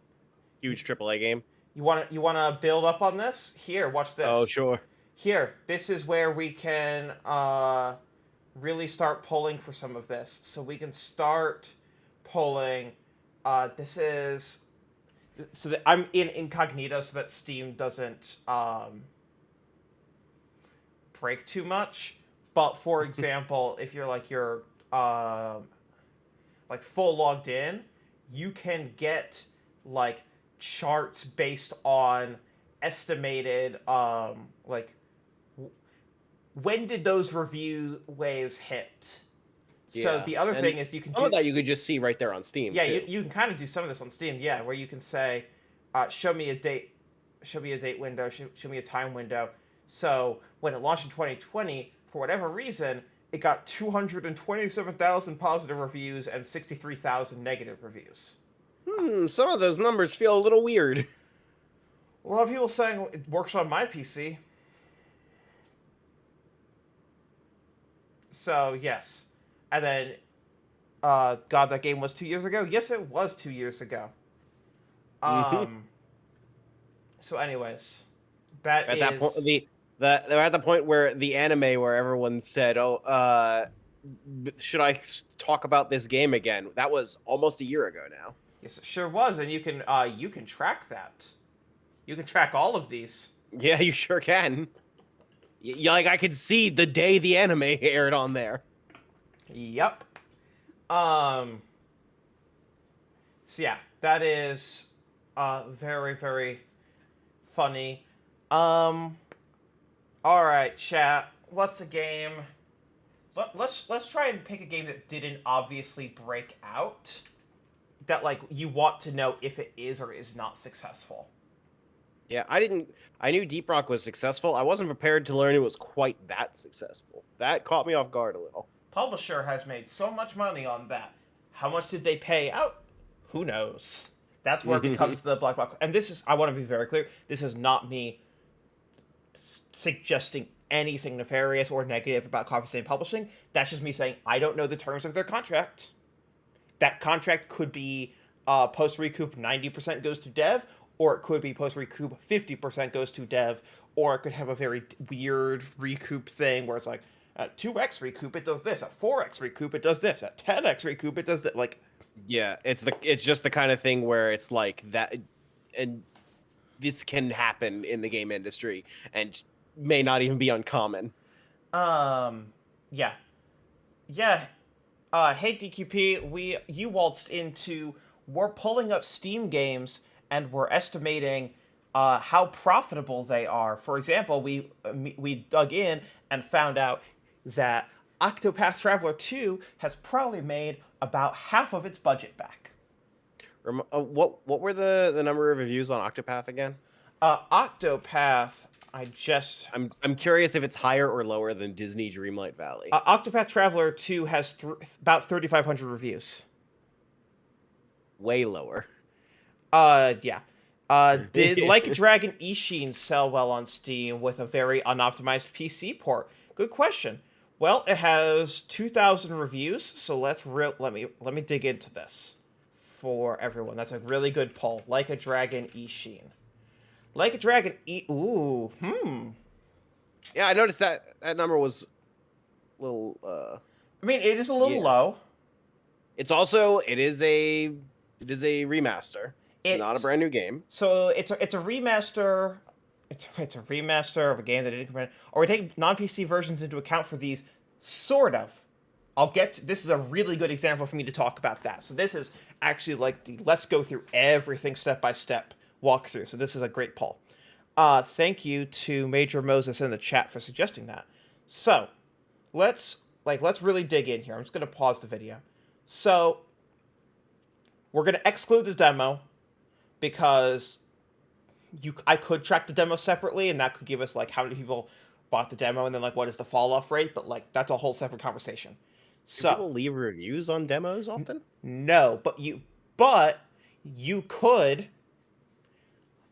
huge AAA game. you want to build up on this? Here, watch Oh, this. sure. Here, this is where we can really start pulling for some of this. So we can start pulling. This is so that I'm in incognito so that Steam doesn't break too much. But for example, if you're like full logged in, you can get like charts based on estimated like when did those review waves hit. So Yeah, the other and thing is you can some of do, that you could just see right there on Steam yeah, too. you can kind of do some of this on Steam, yeah, where you can say, show me a date, show me a date window, show me a time window. So when it launched in 2020, for whatever reason, it got 227,000 positive reviews and 63,000 negative reviews. Some of those numbers feel a little weird. A lot of people saying it works on my PC. So yes, and then God, that game was 2 years ago. Yes, it was 2 years ago. Hmm. Um. So, anyways, that At that point, is they're at the point where the anime where everyone said, "Oh, should I talk about this game again?" That was almost a year ago now. yes, it sure was, and you can track that. You can track all of these. Yeah, you sure can. Like I could see the day the anime aired on there. Yep. Um. So yeah, that is very very funny. Um. All right, chat. What's a game? Let's try and pick a game that didn't obviously break out. That like you want to know if it is or is not successful. Yeah, I didn't. I knew Deep Rock was successful. I wasn't prepared to learn it was quite that successful. That caught me off guard a little. Publisher has made so much money on that. How much did they pay out? Who knows? That's where it becomes the black box. And this is, I want to be very clear, this is not me suggesting anything nefarious or negative about Coffee Stain Publishing. That's just me saying I don't know the terms of their contract. That contract could be post recoup 90% goes to dev, or it could be post recoup 50% goes to dev, or it could have a very weird recoup thing where it's like at 2x recoup it does this, at 4x recoup it does this, at 10x recoup it does that. Like, Yeah, it's just the kind of thing where it's like that, and this can happen in the game industry and may not even be uncommon. um, yeah, yeah. Hey DQP, you waltzed into, we're pulling up Steam games and we're estimating how profitable they are. For example, we dug in and found out that Octopath Traveler 2 has probably made about half of its budget back. What were the number of reviews on Octopath again? Octopath, I just I'm curious if it's higher or lower than Disney Dreamlight Valley. Octopath Traveler 2 has about 3,500 reviews. Way lower. Yeah. Did Like a Dragon Ishin sell well on Steam with a very unoptimized PC port? Good question. Well, it has 2,000 reviews, so let me dig into this for everyone. That's a really good poll. Like a Dragon Ishin. Like a Dragon ooh, Yeah, I noticed that number was a little. I mean, it is a little Yeah. low. It's also it is a remaster. It's not a brand new game. So it's a remaster. It's a remaster of a game that didn't come in. Or we take non-PC versions into account for these, sort of. This is a really good example for me to talk about that. So this is actually like the let's go through everything step by step walkthrough. So this is a great poll. Thank you to Major Moses in the chat for suggesting that. So let's really dig in here. I'm just gonna pause the video. So we're gonna exclude the demo because I could track the demo separately, and that could give us like how many people bought the demo, and then like what is the fall off rate. But like that's a whole separate conversation. Do So people leave reviews on demos often? no, but you could,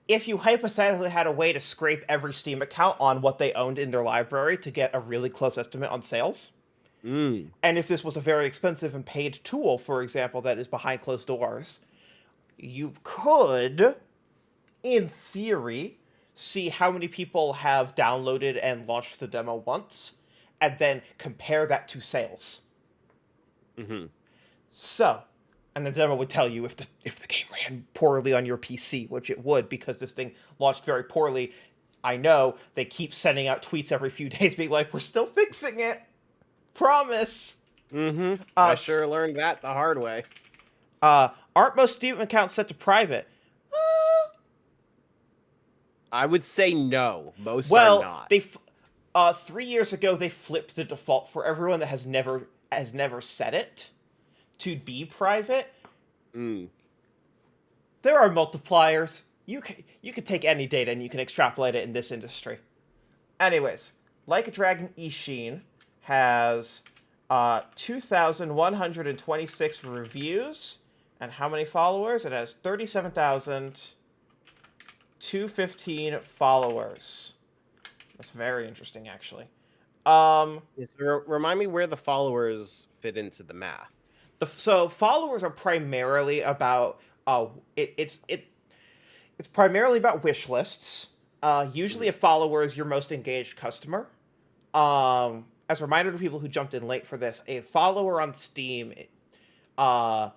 if you hypothetically had a way to scrape every Steam account on what they owned in their library to get a really close estimate on sales. Mm. And if this was a very expensive and paid tool, for example, that is behind closed doors, you could, in theory, see how many people have downloaded and launched the demo once, and then compare that to sales. Mm-hmm. So, and the demo would tell you if the game ran poorly on your PC, which it would because this thing launched very poorly. I know they keep sending out tweets every few days, being like, "We're still fixing it, promise." Mm-hmm. I sure learned that the hard way. Aren't most Steam accounts set to private? I would say no. Most are Well, not. 3 years ago they flipped the default for everyone that has never set it to be private. Mm. There are multipliers. You can take any data and you can extrapolate it in this industry. Anyways, Like a Dragon Ishin has 2,126 reviews. And how many followers? It has 37,215 followers. That's very interesting, actually. Um, Remind me where the followers fit into the math. so followers are primarily about it's primarily about wish lists. Usually, Mhm. a follower is your most engaged customer. As a reminder to people who jumped in late for this, a follower on Steam, uh,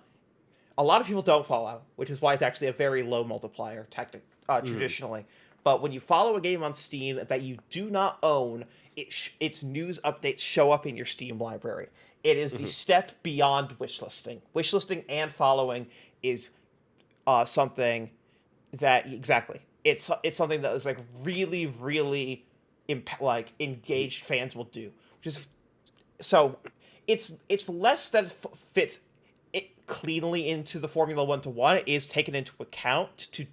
a lot of people don't follow, which is why it's actually a very low multiplier Mhm. traditionally. But when you follow a game on Steam that you do not own, its news updates show up in your Steam library. It is the Mhm. step beyond wishlisting. Wishlisting and following is something that exactly it's something that is like really really like engaged fans will do, which is so it's less that it fits it cleanly into the Formula 1 to 1. It is taken into account to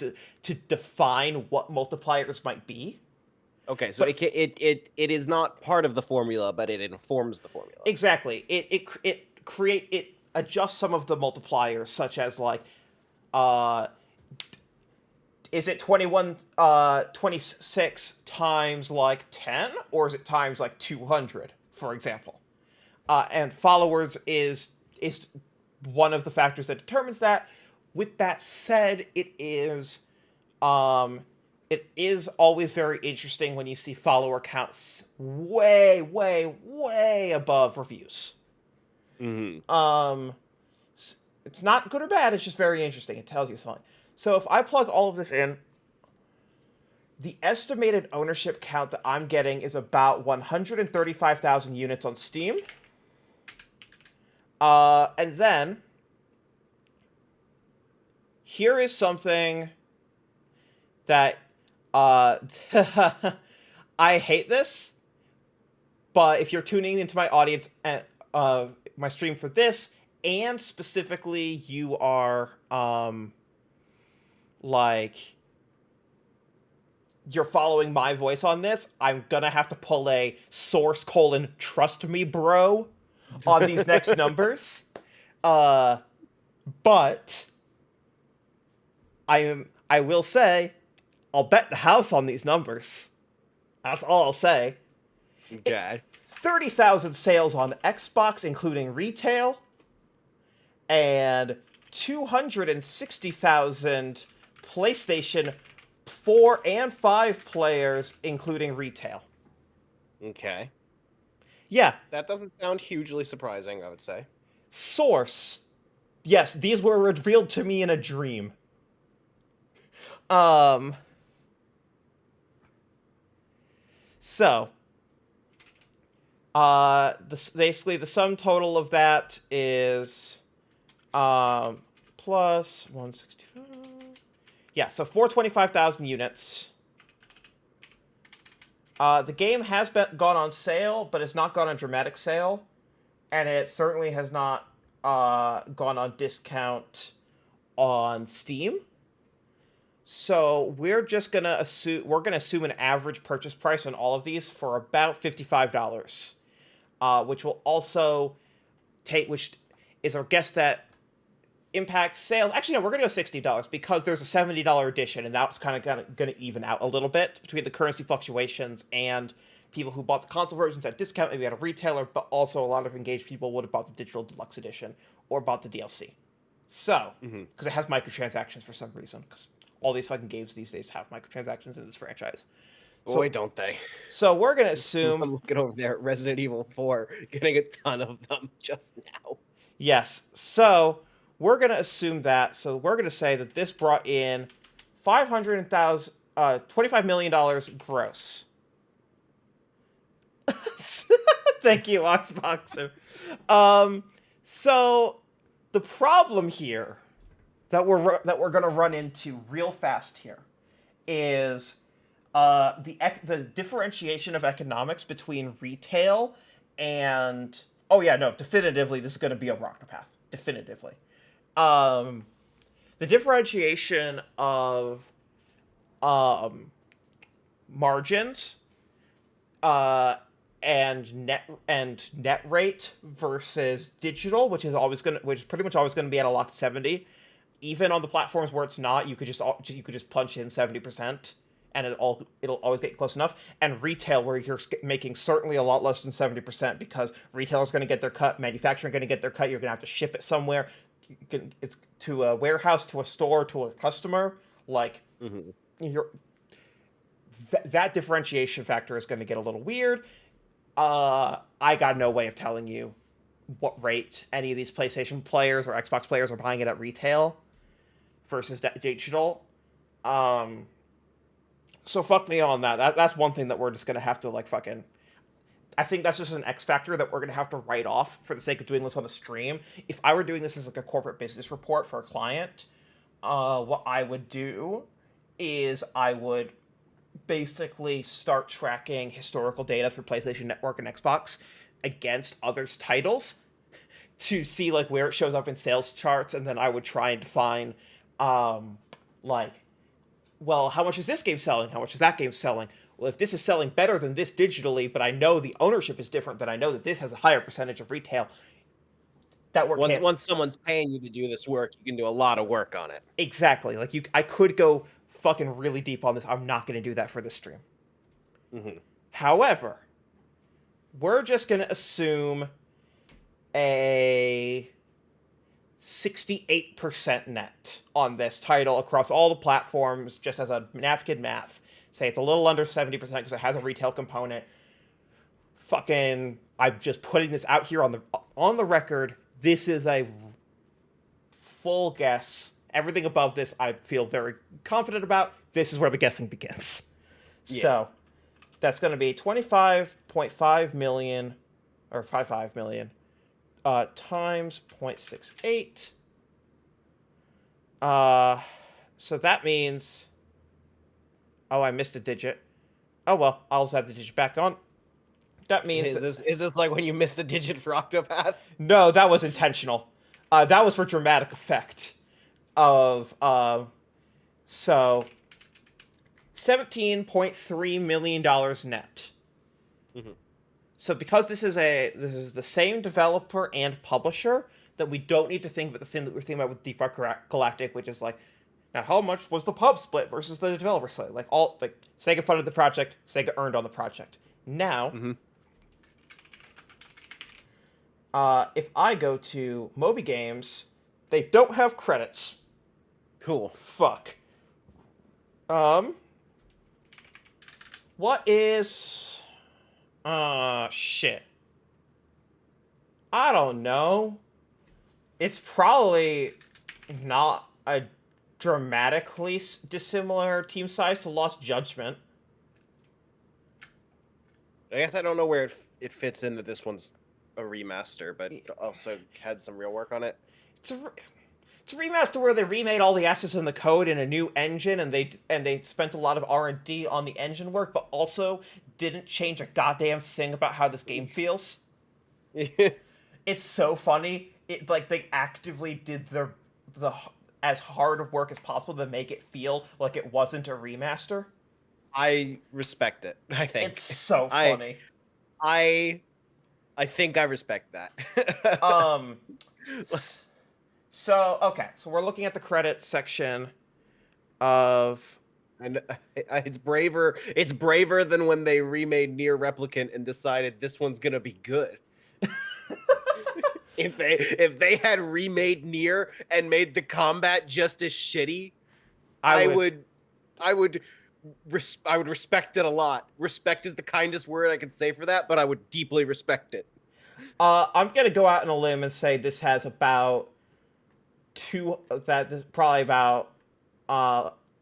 define what multipliers might be. Okay, so But it is not part of the formula, but it informs the formula. exactly, it adjusts some of the multipliers, such as like uh is it 26 times like 10, or is it times like 200, for example? And followers is one of the factors that determines that. With that said, it is always very interesting when you see follower counts way way way above reviews. Mhm. um it's not good or bad, it's just very interesting. It tells you something. So if I plug all of this in, the estimated ownership count that I'm getting is about 135,000 units on Steam. And then here is something that uh, I hate this, but if you're tuning into my audience and my stream for this, and specifically you are like you're following my voice on this, I'm gonna have to pull a source colon trust me bro on these next numbers. Uh, but I will say I'll bet the house on these numbers. That's all I'll say. It, Okay. 30,000 sales on Xbox, including retail, and 260,000 PlayStation 4 and 5 players, including retail. Okay. Yeah, That doesn't sound hugely surprising, I would say. source. Yes, these were revealed to me in a dream. Um, so, basically the sum total of that is plus 165. Yeah, so 425,000 units. The game has gone on sale, but it's not gone on dramatic sale, and it certainly has not gone on discount on Steam. So we're gonna assume an average purchase price on all of these for about $55, which will also which is our guess that impact sales. Actually, no, we're gonna go $60 because there's a $70 edition, and that's kind of gonna even out a little bit between the currency fluctuations and people who bought the console versions at discount, maybe at a retailer, but also a lot of engaged people would have bought the digital deluxe edition or bought the DLC. So, Mhm. because it has microtransactions for some reason, because all these fucking games these days have microtransactions in this franchise. Boy, So, don't they. so we're gonna assume I'm looking over there at Resident Evil 4, getting a ton of them just now. yes. So we're gonna assume that. So we're gonna say that this brought in 500,000, $25 million gross. Thank you, Oxboxer. Um, so the problem here that we're gonna run into real fast here is The differentiation of economics between retail and oh yeah, no, definitively this is going to be a rock path. Definitively. Um, the differentiation of um, margins uh, and net rate versus digital, which is pretty much always going to be at a locked 70. Even on the platforms where it's not, you could just punch in 70%, and it'll always get close enough. And retail, where you're making certainly a lot less than 70%, because retailers going to get their cut, manufacturing going to get their cut. You're going to have to ship it somewhere. It's to a warehouse, to a store, to a customer. Like Mhm. you're that differentiation factor is going to get a little weird. I got no way of telling you what rate any of these PlayStation players or Xbox players are buying it at retail versus digital. Um, so fuck me on that. That's one thing that we're just gonna have to like fucking. I think that's just an X factor that we're gonna have to write off for the sake of doing this on a stream. If I were doing this as like a corporate business report for a client, what I would do is I would basically start tracking historical data through PlayStation Network and Xbox against others' titles to see like where it shows up in sales charts, and then I would try and define, like, well, how much is this game selling? How much is that game selling? Well, if this is selling better than this digitally, but I know the ownership is different, then I know that this has a higher percentage of retail. That work Once can't once someone's paying you to do this work, you can do a lot of work on it. exactly like you. I could go fucking really deep on this. I'm not going to do that for this stream. Mhm. However, we're just going to assume a 68% net on this title across all the platforms, just as a napkin math. Say it's a little under 70% because it has a retail component. Fucking, I'm just putting this out here on the record. This is a full guess. Everything above this, I feel very confident about. This is where the guessing begins. Yeah. So that's going to be 25.5 million or 55 million times 0.68. So that means. Oh, I missed a digit. Oh well, I'll just add the digit back on. That means Is this like when you miss a digit for Octopath? no, that was intentional. That was for dramatic effect. Of so $17.3 million net. Mhm. So because this is the same developer and publisher, that we don't need to think about the thing that we're thinking about with Deep Rock Galactic, which is like, now how much was the pub split versus the developer split? Like all like Sega funded the project, Sega earned on the project. Now, Mhm. if I go to Moby Games, they don't have credits. Cool. Fuck. Um, what is shit. I don't know. It's probably not a dramatically dissimilar team size to Lost Judgment. I guess I don't know where it fits in that this one's a remaster, but also had some real work on it. It's a, it's a remaster where they remade all the assets in the code in a new engine, and they spent a lot of R&D on the engine work, but also didn't change a goddamn thing about how this game feels. It's so funny. It like they actively did the as hard of work as possible to make it feel like it wasn't a remaster. I respect it. I It's think so I funny. I I think I respect that. Um, so okay, so we're looking at the credits section of. And it's braver. It's braver than when they remade Near Replicant and decided this one's gonna be good. If they had remade Near and made the combat just as shitty, I I would. would I would I would respect it a lot. Respect is the kindest word I could say for that, but I would deeply respect it. I'm gonna go out on a limb and say this has about two. That this probably about.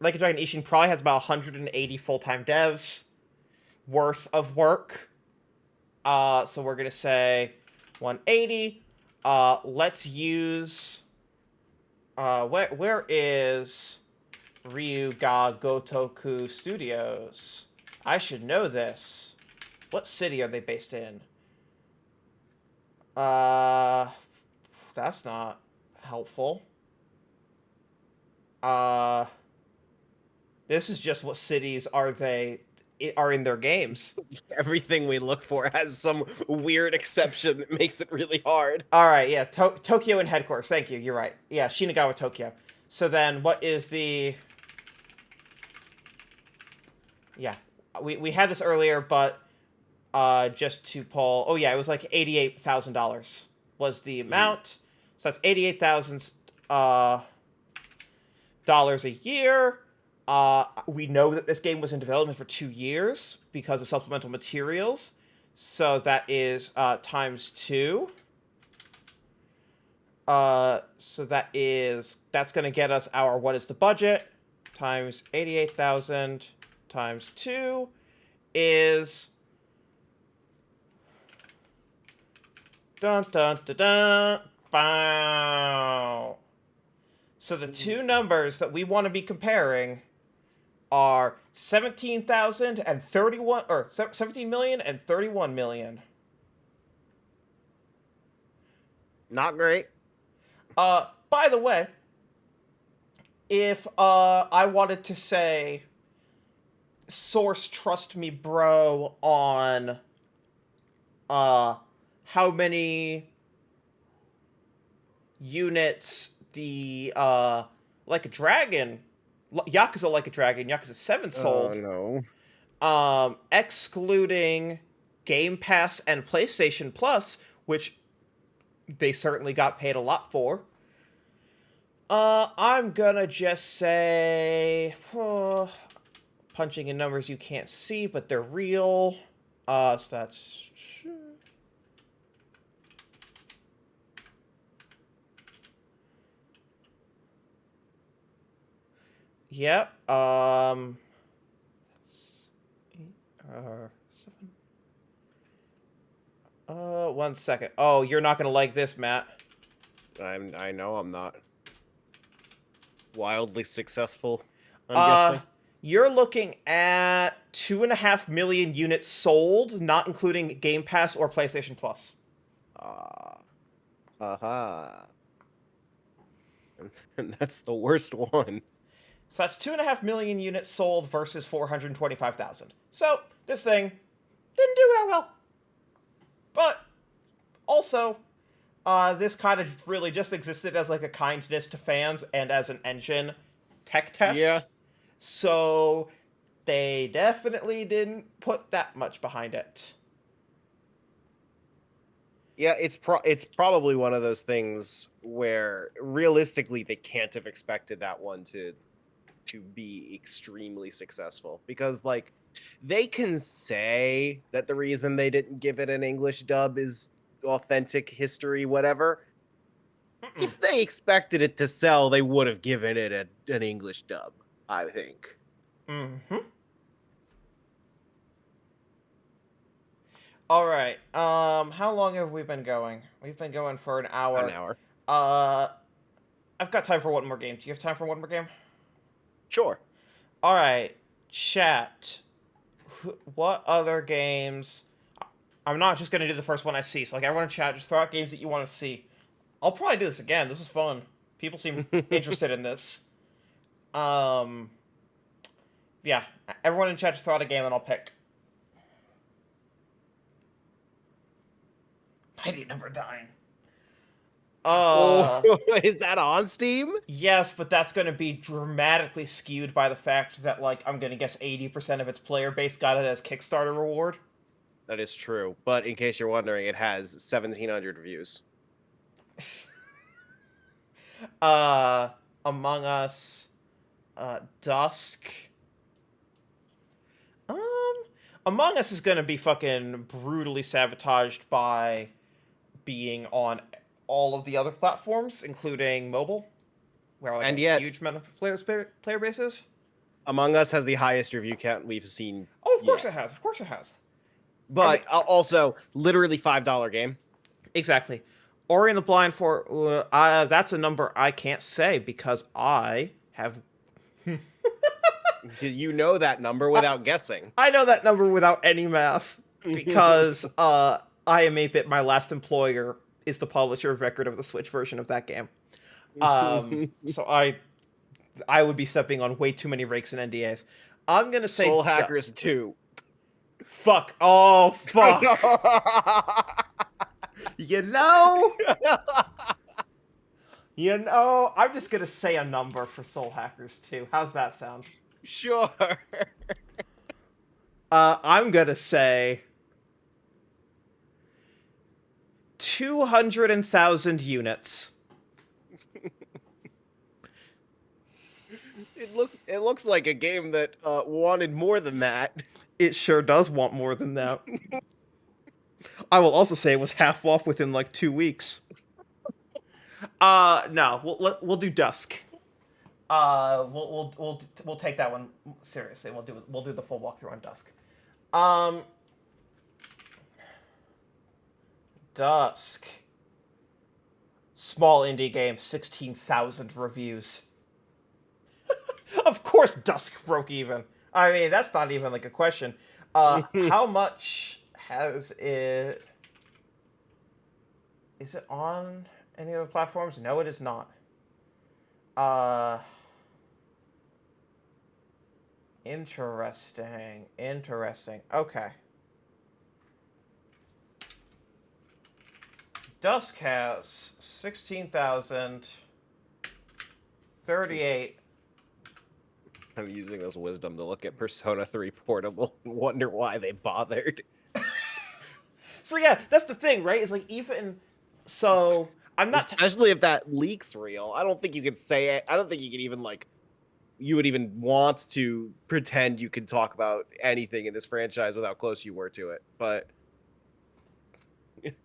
Like a Dragon Ishin probably has about 180 full-time devs worth of work. So we're gonna say 180. Let's use. Where is Ryu ga Gotoku Studios. I should know this. What city are they based in? Uh, that's not helpful. Uh, this is just what cities are in their games. Everything we look for has some weird exception that makes it really hard. All right, yeah, Tokyo and headquarters. Thank you. You're right. Yeah, Shinagawa, Tokyo. So then, what is the? Yeah, we had this earlier, but just to pull. Oh yeah, it was like $88,000 was the Mhm. amount. So that's $88,000 dollars a year. We know that this game was in development for 2 years because of supplemental materials. So that is times two. So that's gonna get us our what is the budget times 88,000 times two is dun dun dun dun. Bow. So the two numbers that we want to be comparing are 17,000 and 31 or 17 million and 31 million. Not great. By the way, if I wanted to say source trust me bro on how many units the Like a Dragon Yakuza Like a Dragon Yakuza 7 Oh sold, no. excluding Game Pass and PlayStation Plus, which they certainly got paid a lot for. I'm gonna just say, punching in numbers you can't see, but they're real. So that's. Yep. Seven. 1 second. Oh, you're not gonna like this, Matt. I know I'm not wildly successful. I'm Uh, guessing. you're looking at 2.5 million units sold, not including Game Pass or PlayStation Plus. Ah. Aha. And that's the worst one. So that's 2.5 million units sold versus 425,000. So this thing didn't do that well. But also, this kind of really just existed as like a kindness to fans and as an engine tech Yeah. test. So they definitely didn't put that much behind it. Yeah, it's probably one of those things where realistically they can't have expected that one to be extremely successful because like they can say that the reason they didn't give it an English dub is authentic history whatever. Mm-mm. If they expected it to sell, they would have given it an English dub, I think. Mm-hmm. All right. How long have we been going? We've been going for an An hour. hour. Uh, I've got time for one more game. Do you have time for one more game? Sure. All right, chat. What other games? I'm not just gonna do the first one I see. So like everyone in chat, just throw out games that you want to see. I'll probably do this again. This was fun. People seem interested in this. Um, yeah. Everyone in chat, just throw out a game and I'll pick. Mighty number 9. Oh, Uh, is that on Steam? yes, but that's gonna be dramatically skewed by the fact that like I'm gonna guess 80% of its player base got it as Kickstarter reward. That is true. But in case you're wondering, it has 1,700 views. uh, Among Us, Dusk. Um, Among Us is gonna be fucking brutally sabotaged by being on all of the other platforms, including mobile, where like a And yet, huge amount of player bases. Among Us has the highest review count we've seen Oh, of course yet. it has. Of course it has. I mean, But also, literally $5 game. exactly. Ori and the Blind for that's a number I can't say because I have You know that number I, without guessing. I know that number without any math because I am 8-bit. My last employer is the publisher of record of the Switch version of that game. So I would be stepping on way too many rakes and NDAs. I'm gonna say Soul Hackers 2. fuck. Oh fuck. You know, I'm just gonna say a number for Soul Hackers 2. How's that sound? Sure. I'm gonna say 200,000 units. It looks like a game that wanted more than that. It sure does want more than that. I will also say it was half off within like 2 weeks. No, we'll do Dusk. We'll take that one seriously. We'll do the full walkthrough on Dusk. Um, Dusk. Small indie game, 16,000 reviews. Of course, Dusk broke even. I mean, that's not even like a question. How much has it? Is it on any other platforms? No, it is not. Uh, Interesting. Interesting. Okay. Dusk has 16,038. I'm using this wisdom to look at Persona 3 Portable and wonder why they bothered. So yeah, that's the thing, right? It's like even so I'm not Especially if that leak's real. I don't think you could say it. I don't think you could even you would even want to pretend you could talk about anything in this franchise with how close you were to it. But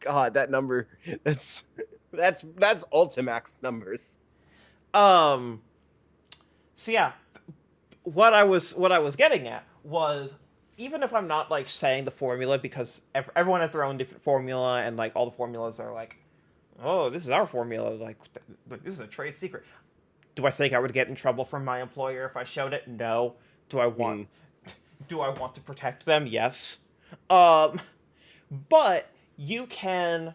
God, that number that's Ultimax numbers. so yeah, what I was getting at was even if I'm not like saying the formula because everyone has their own different formula and like all the formulas are like, oh, this is our formula, like this is a trade secret. Do I think I would get in trouble from my employer if I showed it? No. Do I want Mm. do I want to protect them? Yes. Um but you can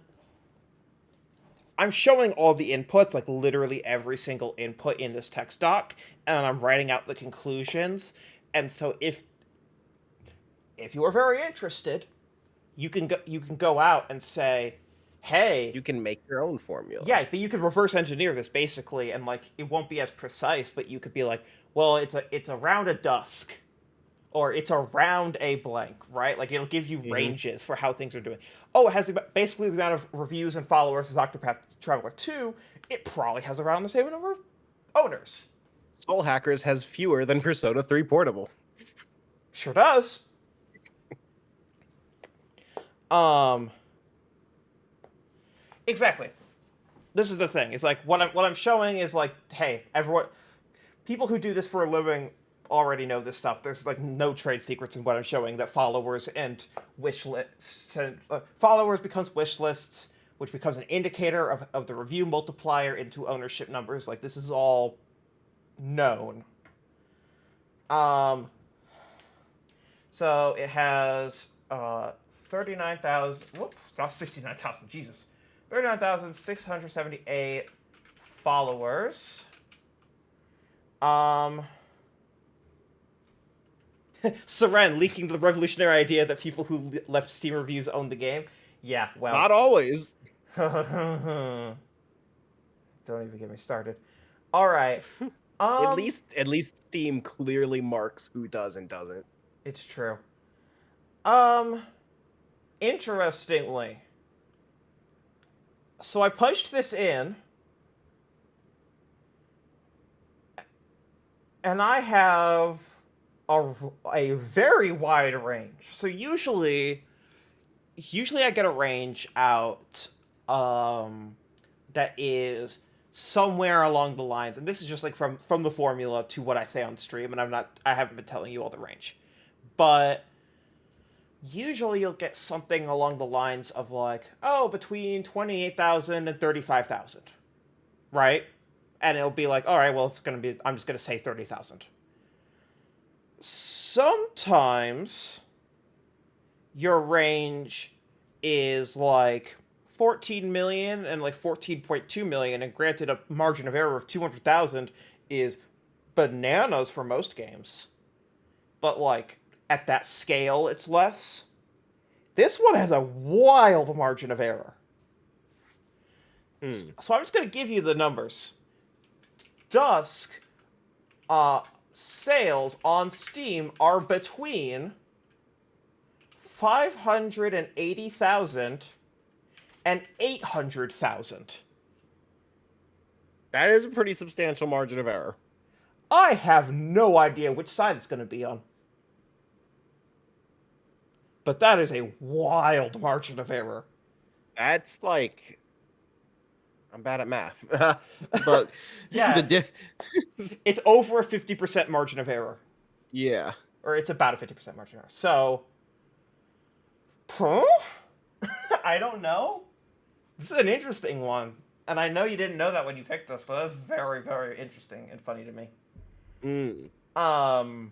I'm showing all the inputs, like literally every single input in this text doc, and I'm writing out the conclusions. And so if you are very interested, you can go out and say, "Hey, You can make your own formula. yeah, but you could reverse engineer this basically, and like it won't be as precise, but you could be like, well, it's around a dusk, or it's around a blank, right? Like it'll give you Mm-hmm. ranges for how things are doing. Oh, it has basically the amount of reviews and followers as Octopath Traveler 2. It probably has around the same number of owners. Soul Hackers has fewer than Persona 3 Portable. Sure does. Um, exactly. This is the thing. It's like what I'm showing is like, hey, everyone, people who do this for a living already know this stuff. There's like no trade secrets in what I'm showing. That followers and wish lists, and, followers becomes wish lists, which becomes an indicator of the review multiplier into ownership numbers. Like this is all known. Um, so it has 39,000. Whoops, not 69,000. Jesus, 39,678 followers. Um, Seren leaking the revolutionary idea that people who left Steam reviews own the game. Yeah, well, Not always. don't even get me started. All right. Um, At least Steam clearly marks who does and doesn't. it's true. Um, Interestingly, so I punched this in, and I have a very wide range. So usually I get a range out that is somewhere along the lines, and this is just like from the formula to what I say on stream, and I haven't been telling you all the range, but usually you'll get something along the lines of like, oh, between 28,000 and 35,000, right? And it'll be like, all right, well, I'm just gonna say 30,000. sometimes your range is like 14 million and like 14.2 million, and granted, a margin of error of 200,000 is bananas for most games. But like at that scale, it's less. This one has a wild margin of error. Hmm. So I'm just going to give you the numbers. Dusk uh, sales on Steam are between 580,000 and 800,000. That is a pretty substantial margin of error. I have no idea which side it's going to be on. But that is a wild margin of error. That's like I'm bad at math, but the Yeah, it's over a 50% margin of error. yeah, Or it's about a 50% margin of error. So, huh? I don't know. This is an interesting one. And I know you didn't know that when you picked this, but that's very, very interesting and funny to me. mm. Um,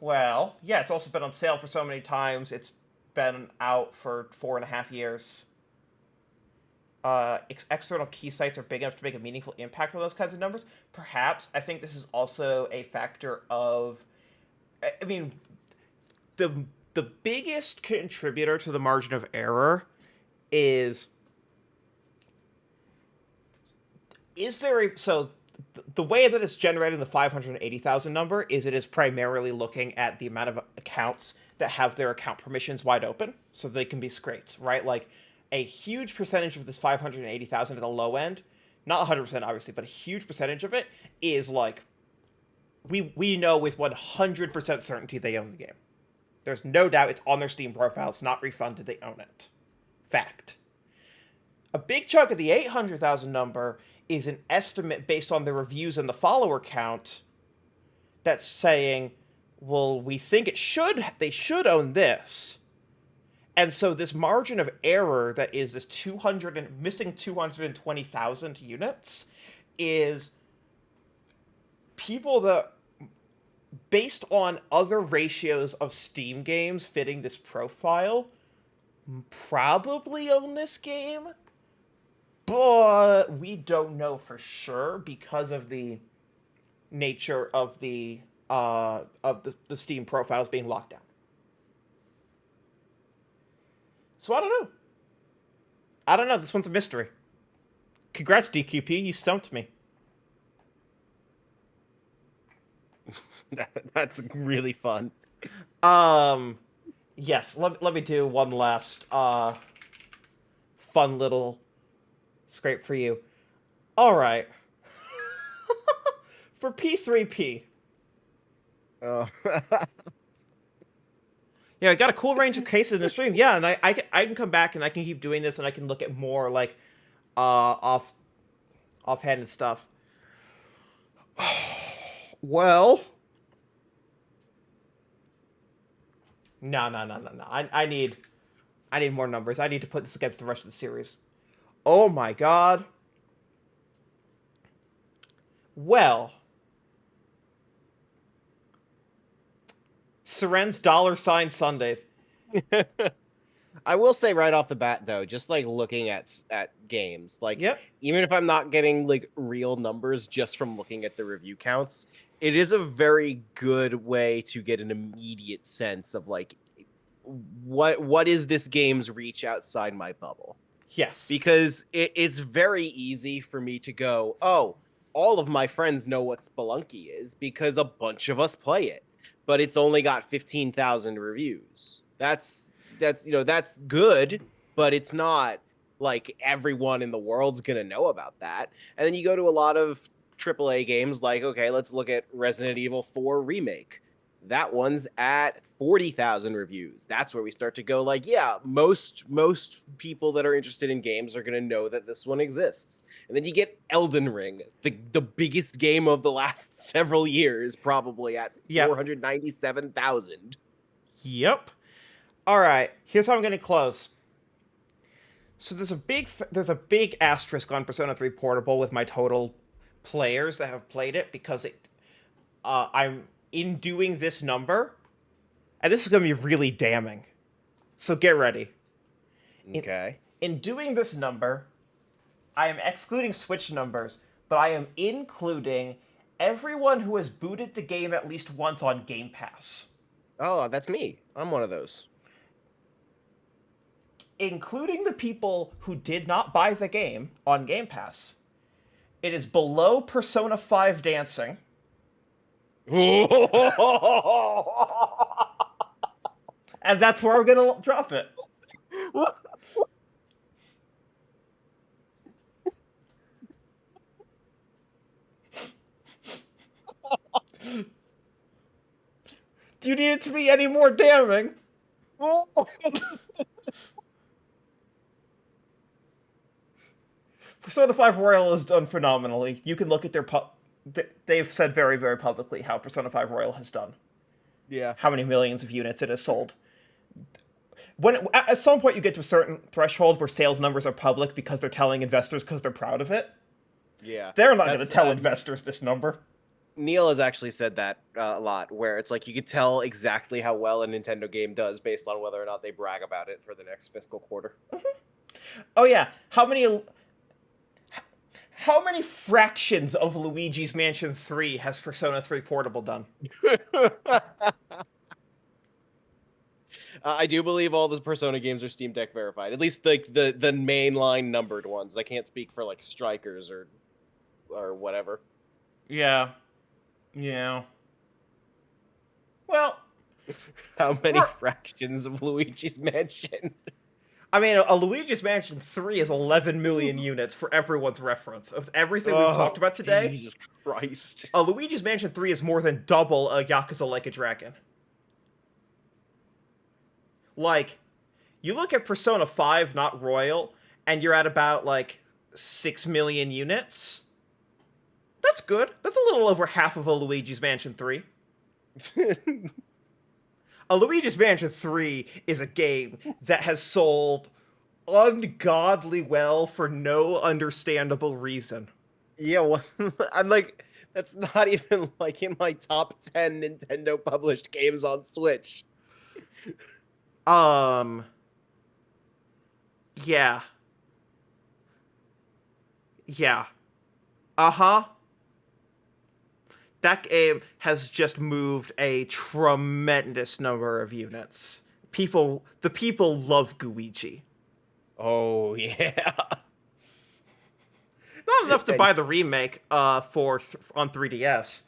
well, yeah, it's also been on sale for so many times. It's been out for 4.5 years. External key sites are big enough to make a meaningful impact on those kinds of numbers. Perhaps I think this is also a factor of, I mean, the the biggest contributor to the margin of error is there a so the way that it's generating the 580,000 number is it is primarily looking at the amount of accounts that have their account permissions wide open so they can be scraped, right? Like a huge percentage of this 580,000 at the low end, not 100% obviously, but a huge percentage of it is like we know with 100% certainty they own the game. There's no doubt it's on their Steam profile, it's not refunded, they own it. Fact. A big chunk of the 800,000 number is an estimate based on the reviews and the follower count that's saying, well, we think they should own this. And so this margin of error that is this 200 and missing 220,000 units is people that, based on other ratios of Steam games fitting this profile, probably own this game, but we don't know for sure because of the nature of the Steam profiles being locked down. So I don't know. I don't know. This one's a mystery. Congrats, DQP. You stumped me. That's really fun. Um, yes. Let me do one last fun little scrape for you. All right. For P3P. Oh. Yeah, I got a cool range of cases in the stream. Yeah, and I can come back and I can keep doing this and I can look at more like offhanded stuff. Well, no. I need more numbers. I need to put this against the rest of the series. Oh my god. Well, Seren's $ Sundays. I will say right off the bat though, just like looking at games, like Yep. even if I'm not getting like real numbers just from looking at the review counts, it is a very good way to get an immediate sense of like what is this game's reach outside my bubble. Yes. Because it's very easy for me to go, oh, all of my friends know what Spelunky is because a bunch of us play it, but it's only got 15,000 reviews. That's that's good, but it's not like everyone in the world's gonna know about that. And then you go to a lot of AAA games like, okay, let's look at Resident Evil 4 Remake. That one's at 40,000 reviews. That's where we start to go like, yeah, most people that are interested in games are going to know that this one exists. And then you get Elden Ring, the biggest game of the last several years, probably at 497,000. Yep. All right. Here's how I'm going to close. So there's a big asterisk on Persona 3 Portable with my total players that have played it because I'm in doing this number, and this is going to be really damning. So get ready. In Okay. in doing this number, I am excluding Switch numbers, but I am including everyone who has booted the game at least once on Game Pass, Oh, that's me. I'm one of those. including the people who did not buy the game on Game Pass. It is below Persona 5 Dancing, and that's where I'm going to drop it. Do you need it to be any more damning? Persona 5 Royal has done phenomenally. You can look at their they've said very, very publicly how Persona 5 Royal has done. Yeah. How many millions of units it has sold. When at some point you get to a certain threshold where sales numbers are public because they're telling investors because they're proud of it. Yeah. They're not going to That's tell investors this number. Neil has actually said that a lot, where it's like you could tell exactly how well a Nintendo game does based on whether or not they brag about it for the next fiscal quarter. Oh yeah, how many fractions of Luigi's Mansion 3 has Persona 3 Portable done? I do believe all the Persona games are Steam Deck verified. At least like the mainline numbered ones. I can't speak for like Strikers or whatever. Yeah. Yeah. Well, How many we're- fractions of Luigi's Mansion? I mean, a Luigi's Mansion 3 is 11 million units for everyone's reference. Of everything we've talked about today, Jesus Christ. a Luigi's Mansion 3 is more than double a Yakuza Like a Dragon. Like, you look at Persona 5, not Royal, and you're at about, like, 6 million units. That's good. That's a little over half of a Luigi's Mansion 3. A Luigi's Mansion 3 is a game that has sold ungodly well for no understandable reason. Yeah, well, I'm like, that's not even like in my top 10 Nintendo published games on Switch. Yeah. Yeah. Uh-huh. That game has just moved a tremendous number of units. The people love Guigi. Oh, yeah. Not enough to buy the remake on 3DS,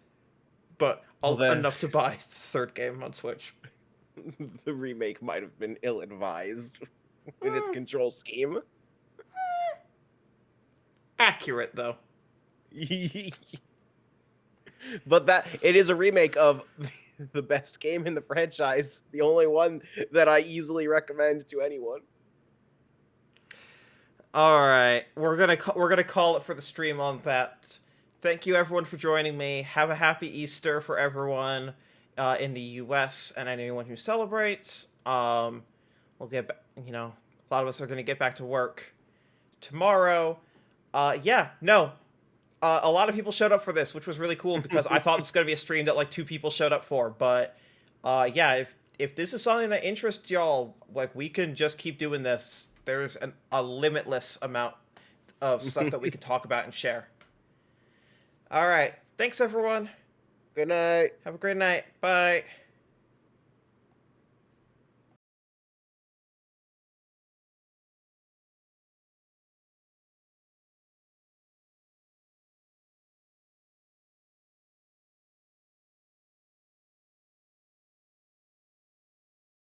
but Well, then- enough to buy the third game on Switch. The remake might have been ill-advised in its control scheme. Accurate though. But that it is a remake of the best game in the franchise, the only one that I easily recommend to anyone. All right, we're gonna call it for the stream on that. Thank you everyone for joining me. Have a happy Easter for everyone in the U.S. and anyone who celebrates. We'll get back. A lot of us are gonna get back to work tomorrow. A lot of people showed up for this, which was really cool because I thought this was gonna be a stream that like 2 people showed up for. But if this is something that interests y'all, like we can just keep doing this. There's a limitless amount of stuff that we can talk about and share. All right. Thanks, everyone. Good night. Have a great night. Bye.